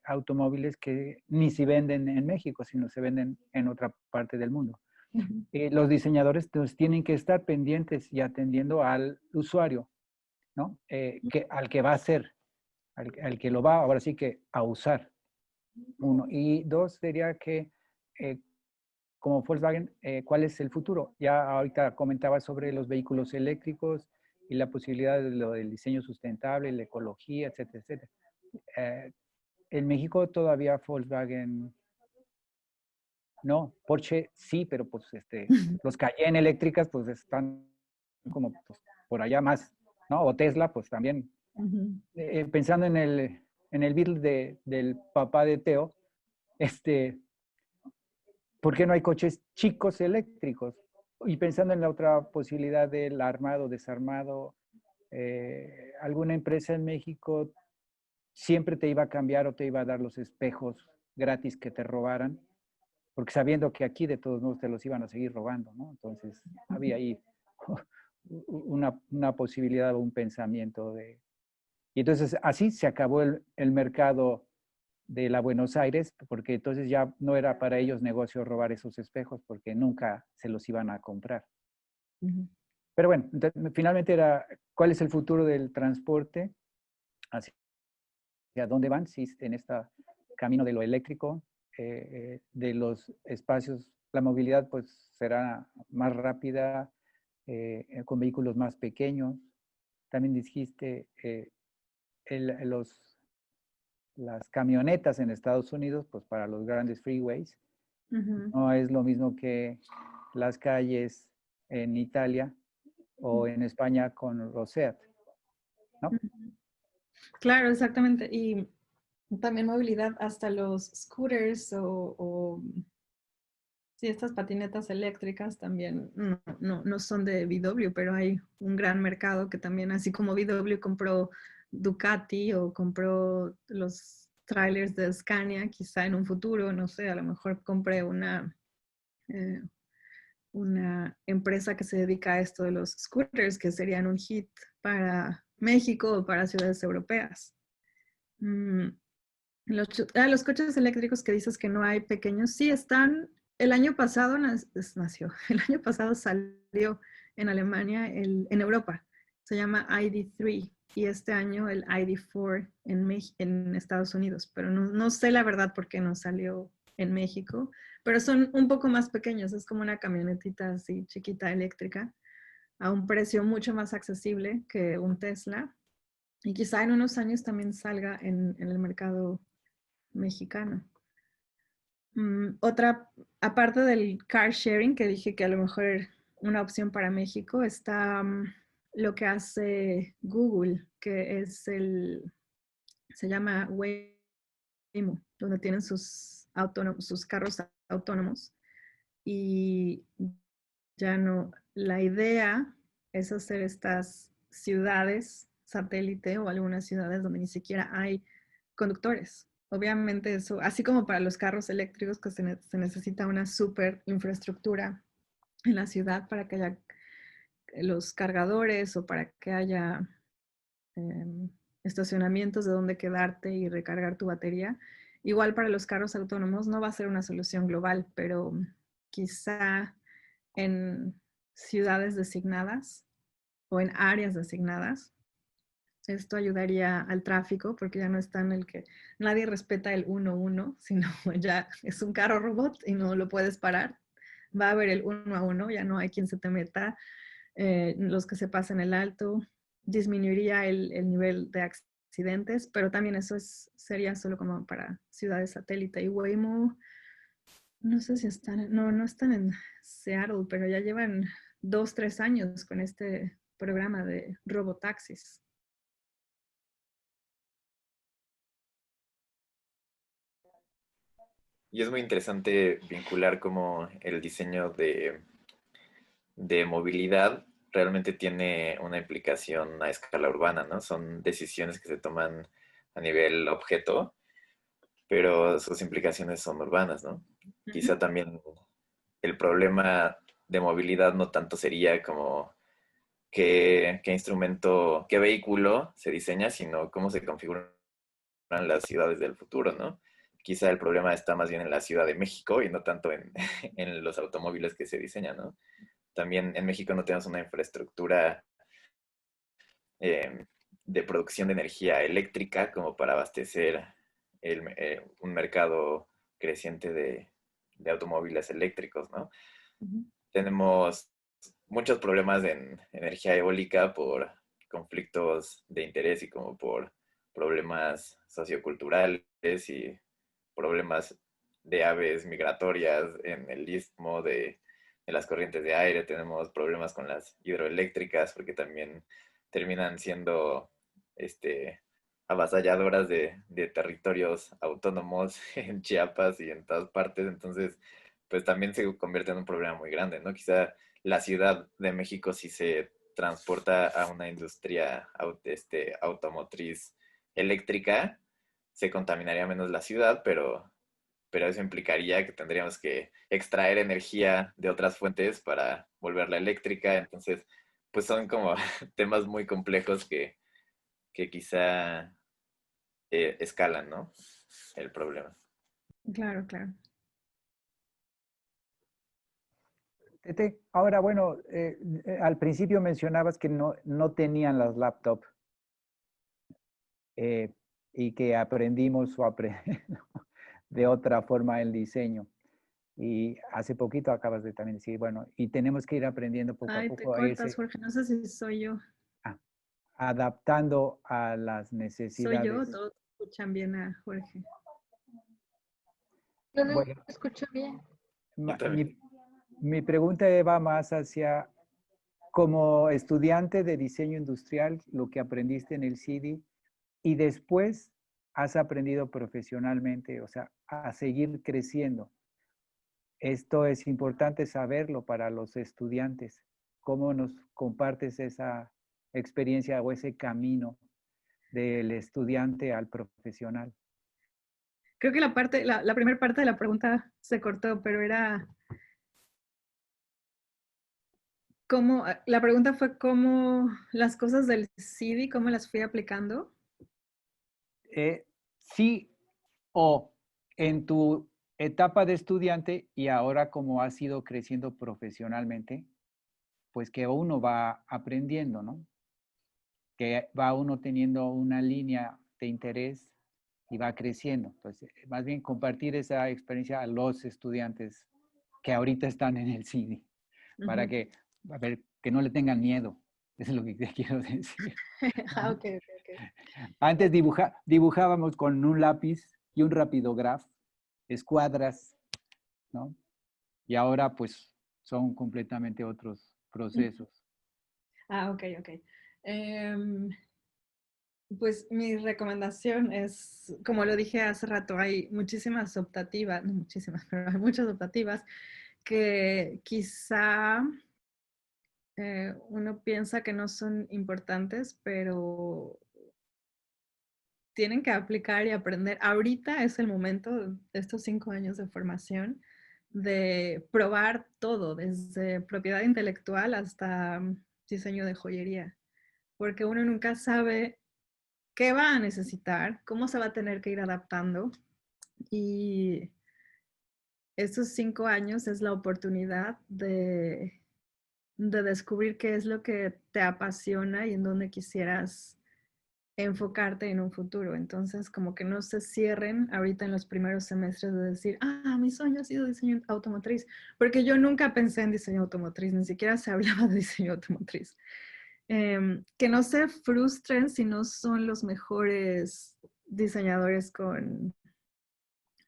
automóviles que ni se venden en México, sino se venden en otra parte del mundo. Los diseñadores tienen que estar pendientes y atendiendo al usuario, ¿no? Al que va a hacer, al que lo va ahora sí que a usar. Uno. Y dos sería que, como Volkswagen, ¿cuál es el futuro? Ya ahorita comentaba sobre los vehículos eléctricos y la posibilidad de lo del diseño sustentable, la ecología, etcétera, etcétera. En México todavía Volkswagen no, Porsche sí, pero pues los Cayenne eléctricas pues están como pues, por allá más, ¿no? O Tesla pues también. Pensando en el Beetle del papá de Teo, ¿por qué no hay coches chicos eléctricos? Y pensando en la otra posibilidad del armado, desarmado, alguna empresa en México siempre te iba a cambiar o te iba a dar los espejos gratis que te robaran, porque sabiendo que aquí de todos modos te los iban a seguir robando, ¿no? Entonces había ahí una posibilidad o un pensamiento de... Y entonces así se acabó el mercado de la Buenos Aires, porque entonces ya no era para ellos negocio robar esos espejos, porque nunca se los iban a comprar. Pero bueno, entonces, finalmente era, ¿cuál es el futuro del transporte? ¿Hacia dónde van? Sí, en este camino de lo eléctrico, de los espacios, la movilidad pues será más rápida, con vehículos más pequeños. También dijiste las camionetas en Estados Unidos, pues para los grandes freeways, no es lo mismo que las calles en Italia o en España con los SEAT, ¿no? Claro, exactamente. Y también movilidad hasta los scooters o sí, estas patinetas eléctricas también no son de VW, pero hay un gran mercado que también, así como VW compró Ducati o compró los trailers de Scania, quizá en un futuro, no sé, a lo mejor compré una empresa que se dedica a esto de los scooters, que serían un hit para México o para ciudades europeas. Los coches eléctricos que dices que no hay pequeños, sí están. El año pasado el año pasado salió en Alemania, en Europa, se llama ID3 y este año el ID4 en Estados Unidos, pero no sé la verdad por qué no salió en México, pero son un poco más pequeños, es como una camionetita así chiquita eléctrica, a un precio mucho más accesible que un Tesla y quizá en unos años también salga en el mercado mexicano. Aparte del car sharing, que dije que a lo mejor una opción para México, está lo que hace Google, que se llama Waymo, donde tienen sus carros autónomos. y ya no, la idea es hacer estas ciudades satélite o algunas ciudades donde ni siquiera hay conductores. Obviamente eso, así como para los carros eléctricos que se necesita una súper infraestructura en la ciudad para que haya los cargadores o para que haya estacionamientos de donde quedarte y recargar tu batería. Igual para los carros autónomos no va a ser una solución global, pero quizá en ciudades designadas o en áreas designadas. Esto ayudaría al tráfico porque ya no está en el que nadie respeta el 1-1, sino ya es un carro robot y no lo puedes parar. Va a haber el 1 a 1, ya no hay quien se te meta, los que se pasen el alto, disminuiría el nivel de accidentes, pero también eso sería solo como para ciudades satélite. Y Waymo, no sé si están, no están en Seattle, pero ya llevan 2-3 años con este programa de robotaxis. Y es muy interesante vincular cómo el diseño de movilidad realmente tiene una implicación a escala urbana, ¿no? Son decisiones que se toman a nivel objeto, pero sus implicaciones son urbanas, ¿no? Quizá también el problema de movilidad no tanto sería como qué instrumento, qué vehículo se diseña, sino cómo se configuran las ciudades del futuro, ¿no? Quizá el problema está más bien en la Ciudad de México y no tanto en, en los automóviles que se diseñan, ¿no? También en México no tenemos una infraestructura de producción de energía eléctrica como para abastecer un mercado creciente de automóviles eléctricos, ¿no? Tenemos muchos problemas en energía eólica por conflictos de interés y como por problemas socioculturales y problemas de aves migratorias en el istmo de las corrientes de aire. Tenemos problemas con las hidroeléctricas porque también terminan siendo avasalladoras de territorios autónomos en Chiapas y en todas partes. Entonces, pues también se convierte en un problema muy grande, ¿no? Quizá la Ciudad de México sí se transporta a una industria automotriz eléctrica, se contaminaría menos la ciudad, pero eso implicaría que tendríamos que extraer energía de otras fuentes para volverla eléctrica. Entonces, pues son como temas muy complejos que quizá escalan, ¿no? El problema. Claro, claro. Tete, ahora, bueno, al principio mencionabas que no tenían las laptops y que aprendimos de otra forma el diseño. Y hace poquito acabas de también decir, bueno, y tenemos que ir aprendiendo poco a Ay, te poco a cortas, irse Jorge. No sé si soy yo. adaptando a las ¿Soy yo? necesidades. Todos escuchan bien a Jorge. Yo no Bueno, escucho bien. mi pregunta va más hacia, como estudiante de diseño industrial, lo que aprendiste en el CIDI, y después has aprendido profesionalmente, o sea, a seguir creciendo. Esto es importante saberlo para los estudiantes. ¿Cómo nos compartes esa experiencia o ese camino del estudiante al profesional? Creo que la primera parte de la pregunta se cortó, pero era cómo, la pregunta fue cómo las cosas del CIDI, cómo las fui aplicando. Sí, o en tu etapa de estudiante y ahora como has ido creciendo profesionalmente, pues que uno va aprendiendo, ¿no? Que va uno teniendo una línea de interés y va creciendo. Entonces, más bien compartir esa experiencia a los estudiantes que ahorita están en el CIDI, para que, a ver, que no le tengan miedo. Eso es lo que te quiero decir. Ah, ok. Antes dibujábamos con un lápiz y un rapidograph, escuadras, ¿no? Y ahora pues son completamente otros procesos. Ah, ok. Pues mi recomendación es, como lo dije hace rato, hay muchísimas optativas, no muchísimas, pero hay muchas optativas que quizá uno piensa que no son importantes, pero tienen que aplicar y aprender. Ahorita es el momento de estos 5 años de formación de probar todo, desde propiedad intelectual hasta diseño de joyería, porque uno nunca sabe qué va a necesitar, cómo se va a tener que ir adaptando, y estos 5 años es la oportunidad de descubrir qué es lo que te apasiona y en dónde quisieras enfocarte en un futuro. Entonces, como que no se cierren ahorita en los primeros semestres de decir, mi sueño ha sido diseño automotriz, porque yo nunca pensé en diseño automotriz, ni siquiera se hablaba de diseño automotriz. Que no se frustren si no son los mejores diseñadores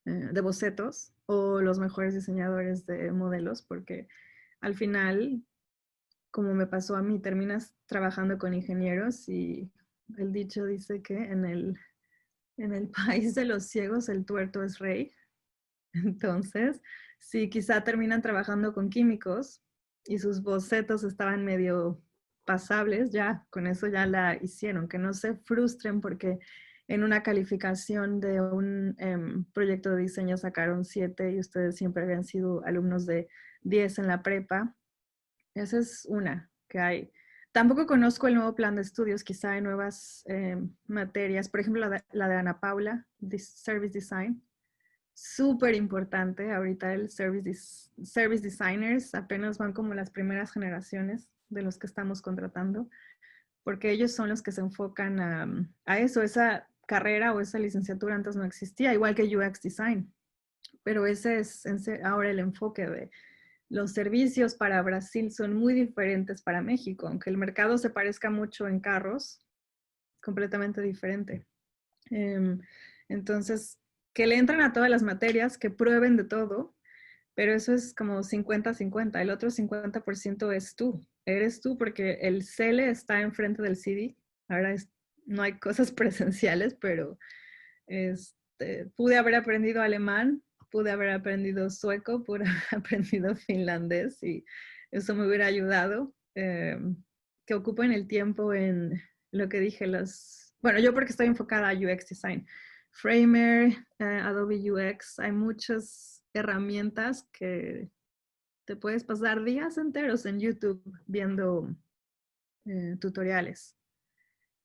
de bocetos o los mejores diseñadores de modelos, porque al final, como me pasó a mí, terminas trabajando con ingenieros y el dicho dice que en el país de los ciegos el tuerto es rey. Entonces, si quizá terminan trabajando con químicos y sus bocetos estaban medio pasables, ya con eso ya la hicieron. Que no se frustren porque en una calificación de un proyecto de diseño sacaron 7 y ustedes siempre habían sido alumnos de 10 en la prepa. Esa es una que hay. Tampoco conozco el nuevo plan de estudios, quizá hay nuevas materias. Por ejemplo, la de Ana Paula, Service Design. Súper importante. Ahorita el Service Designers apenas van como las primeras generaciones de los que estamos contratando, porque ellos son los que se enfocan a eso. Esa carrera o esa licenciatura antes no existía, igual que UX Design. Pero ese es ahora el enfoque de los servicios para Brasil son muy diferentes para México, aunque el mercado se parezca mucho en carros, completamente diferente. Entonces, que le entran a todas las materias, que prueben de todo, pero eso es como 50-50. El otro 50% es tú. Eres tú porque el CELE está enfrente del CD. Ahora no hay cosas presenciales, pero pude haber aprendido alemán, pude haber aprendido sueco, pude haber aprendido finlandés y eso me hubiera ayudado. Que ocupen el tiempo en lo que dije, bueno, yo porque estoy enfocada a UX Design. Framer, Adobe UX, hay muchas herramientas que te puedes pasar días enteros en YouTube viendo tutoriales.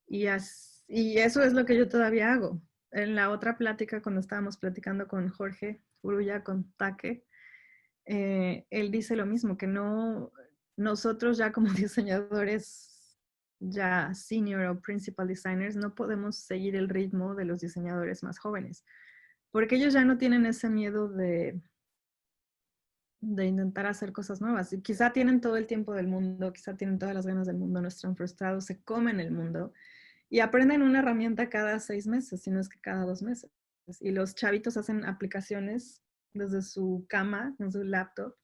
Y eso es lo que yo todavía hago. En la otra plática, cuando estábamos platicando con Jorge Uruya, con Taque, él dice lo mismo, que no, nosotros ya como diseñadores, ya senior o principal designers, no podemos seguir el ritmo de los diseñadores más jóvenes, porque ellos ya no tienen ese miedo de intentar hacer cosas nuevas. Y quizá tienen todo el tiempo del mundo, quizá tienen todas las ganas del mundo, no están frustrados, se comen el mundo y aprenden una herramienta cada 6 meses, si no es que cada 2 meses. Y los chavitos hacen aplicaciones desde su cama, en su laptop,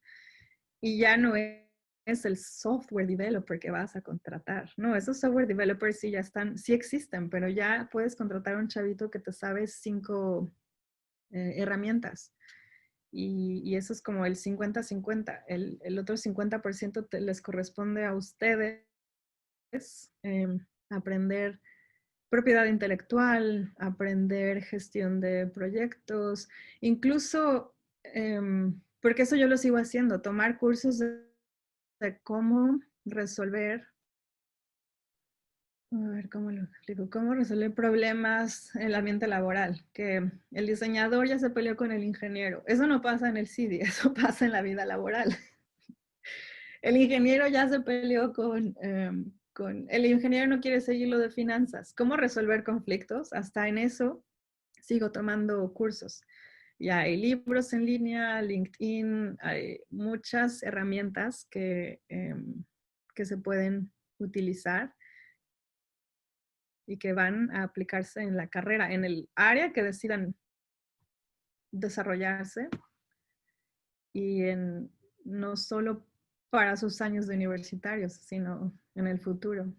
y ya no es el software developer que vas a contratar. No, esos software developers sí ya están, sí existen, pero ya puedes contratar a un chavito que te sabe 5 herramientas. Y eso es como el 50-50. El otro 50% les corresponde a ustedes aprender propiedad intelectual, aprender gestión de proyectos, incluso, porque eso yo lo sigo haciendo, tomar cursos de cómo resolver, a ver, ¿cómo lo explico? Cómo resolver problemas en el ambiente laboral, que el diseñador ya se peleó con el ingeniero. Eso no pasa en el CIDI, eso pasa en la vida laboral. El ingeniero ya se peleó el ingeniero no quiere seguir lo de finanzas. ¿Cómo resolver conflictos? Hasta en eso sigo tomando cursos. Ya hay libros en línea, LinkedIn, hay muchas herramientas que se pueden utilizar y que van a aplicarse en la carrera, en el área que decidan desarrollarse y no solo para sus años de universitarios, sino en el futuro.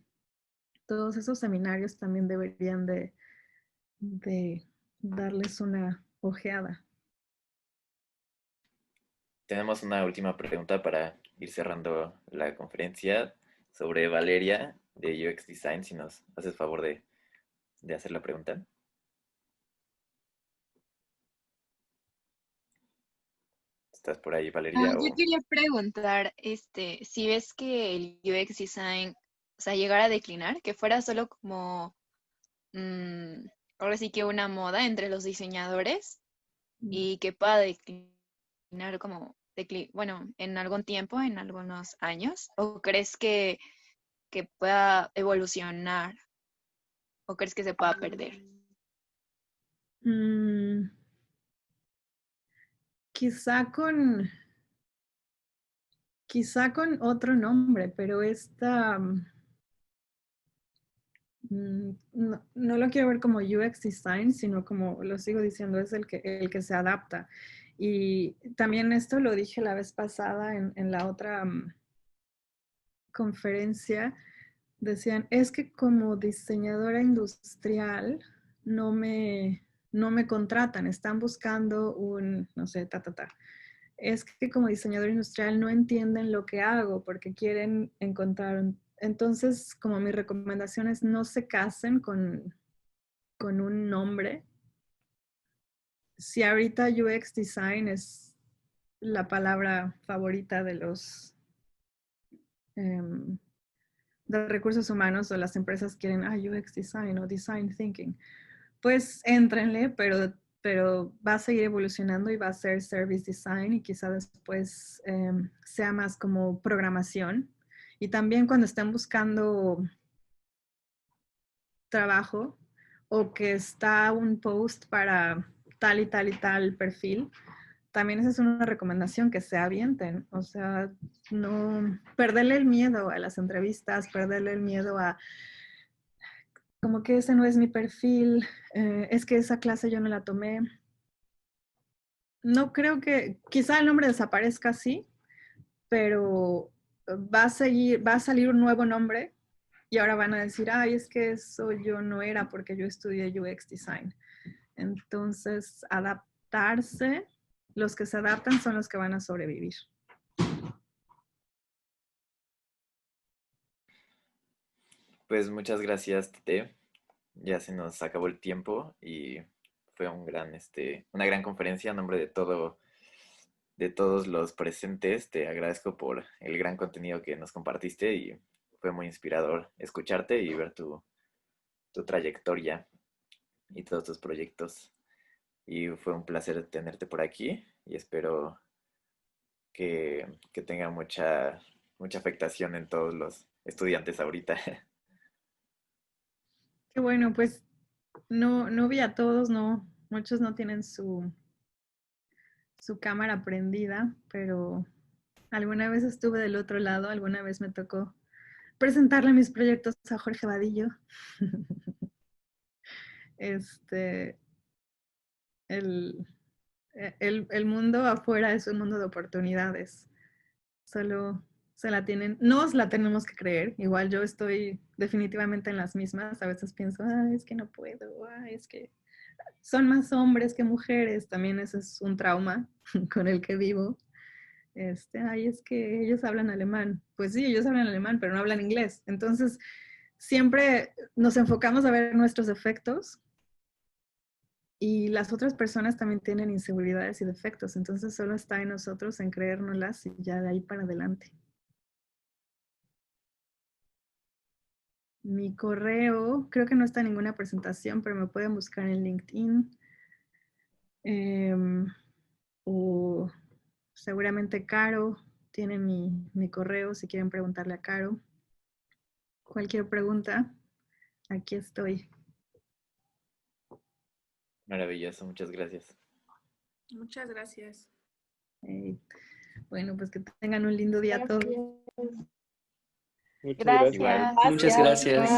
Todos esos seminarios también deberían de darles una ojeada. tenemos una última pregunta para ir cerrando la conferencia sobre Valeria de UX Design, si nos haces favor de hacer la pregunta. ¿Estás por ahí, Valeria? Yo quería preguntar, si ves que el UX design, o sea, llegara a declinar, que fuera solo como, ahora sí que una moda entre los diseñadores y que pueda declinar como, bueno, en algún tiempo, en algunos años, o crees que pueda evolucionar, o crees que se pueda perder? Quizá con otro nombre, pero no lo quiero ver como UX design, sino como lo sigo diciendo, es el que se adapta. Y también esto lo dije la vez pasada en la otra conferencia. Decían, es que como diseñadora industrial no me contratan, están buscando no sé, Es que como diseñador industrial no entienden lo que hago porque quieren encontrar. Entonces, como mi recomendación es no se casen con un nombre. Si ahorita UX design es la palabra favorita de los de recursos humanos o las empresas quieren UX design o design thinking, pues éntrenle, pero va a seguir evolucionando y va a ser service design y quizá después sea más como programación. Y también cuando estén buscando trabajo o que está un post para tal y tal y tal perfil, también esa es una recomendación, que se avienten. O sea, no perderle el miedo a las entrevistas, perderle el miedo a como que ese no es mi perfil, es que esa clase yo no la tomé. No creo que, quizá el nombre desaparezca así, pero va a salir un nuevo nombre y ahora van a decir, ay, es que eso yo no era porque yo estudié UX Design. Entonces, adaptarse, los que se adaptan son los que van a sobrevivir. Pues muchas gracias, Tete. Ya se nos acabó el tiempo y fue una gran conferencia en nombre de todos los presentes. Te agradezco por el gran contenido que nos compartiste y fue muy inspirador escucharte y ver tu trayectoria y todos tus proyectos. Y fue un placer tenerte por aquí y espero que tenga mucha afectación en todos los estudiantes ahorita. Qué bueno, pues no vi a todos, no, muchos no tienen su cámara prendida, pero alguna vez estuve del otro lado, alguna vez me tocó presentarle mis proyectos a Jorge Vadillo. El mundo afuera es un mundo de oportunidades. Solo nos la tenemos que creer. Igual yo estoy definitivamente en las mismas. A veces pienso, es que no puedo, es que son más hombres que mujeres. También ese es un trauma con el que vivo. Es que ellos hablan alemán. Pues sí, ellos hablan alemán, pero no hablan inglés. Entonces, siempre nos enfocamos a ver nuestros defectos y las otras personas también tienen inseguridades y defectos. Entonces, solo está en nosotros en creérnoslas y ya de ahí para adelante. Mi correo, creo que no está en ninguna presentación, pero me pueden buscar en LinkedIn. O seguramente Caro tiene mi correo si quieren preguntarle a Caro. Cualquier pregunta, aquí estoy. Maravilloso, muchas gracias. Muchas gracias. Bueno, pues que tengan un lindo día a todos. Muchas Gracias. Igual. Muchas gracias.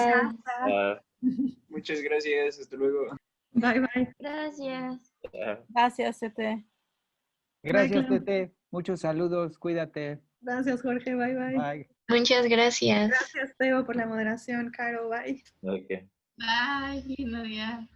Muchas gracias. Hasta luego. Bye, bye. Gracias. Gracias, Tete. Gracias, Clau. Tete. Muchos saludos. Cuídate. Gracias, Jorge. Bye, bye. Bye. Muchas gracias. Gracias, Teo, por la moderación. Caro, bye. Ok. Bye, lindo día.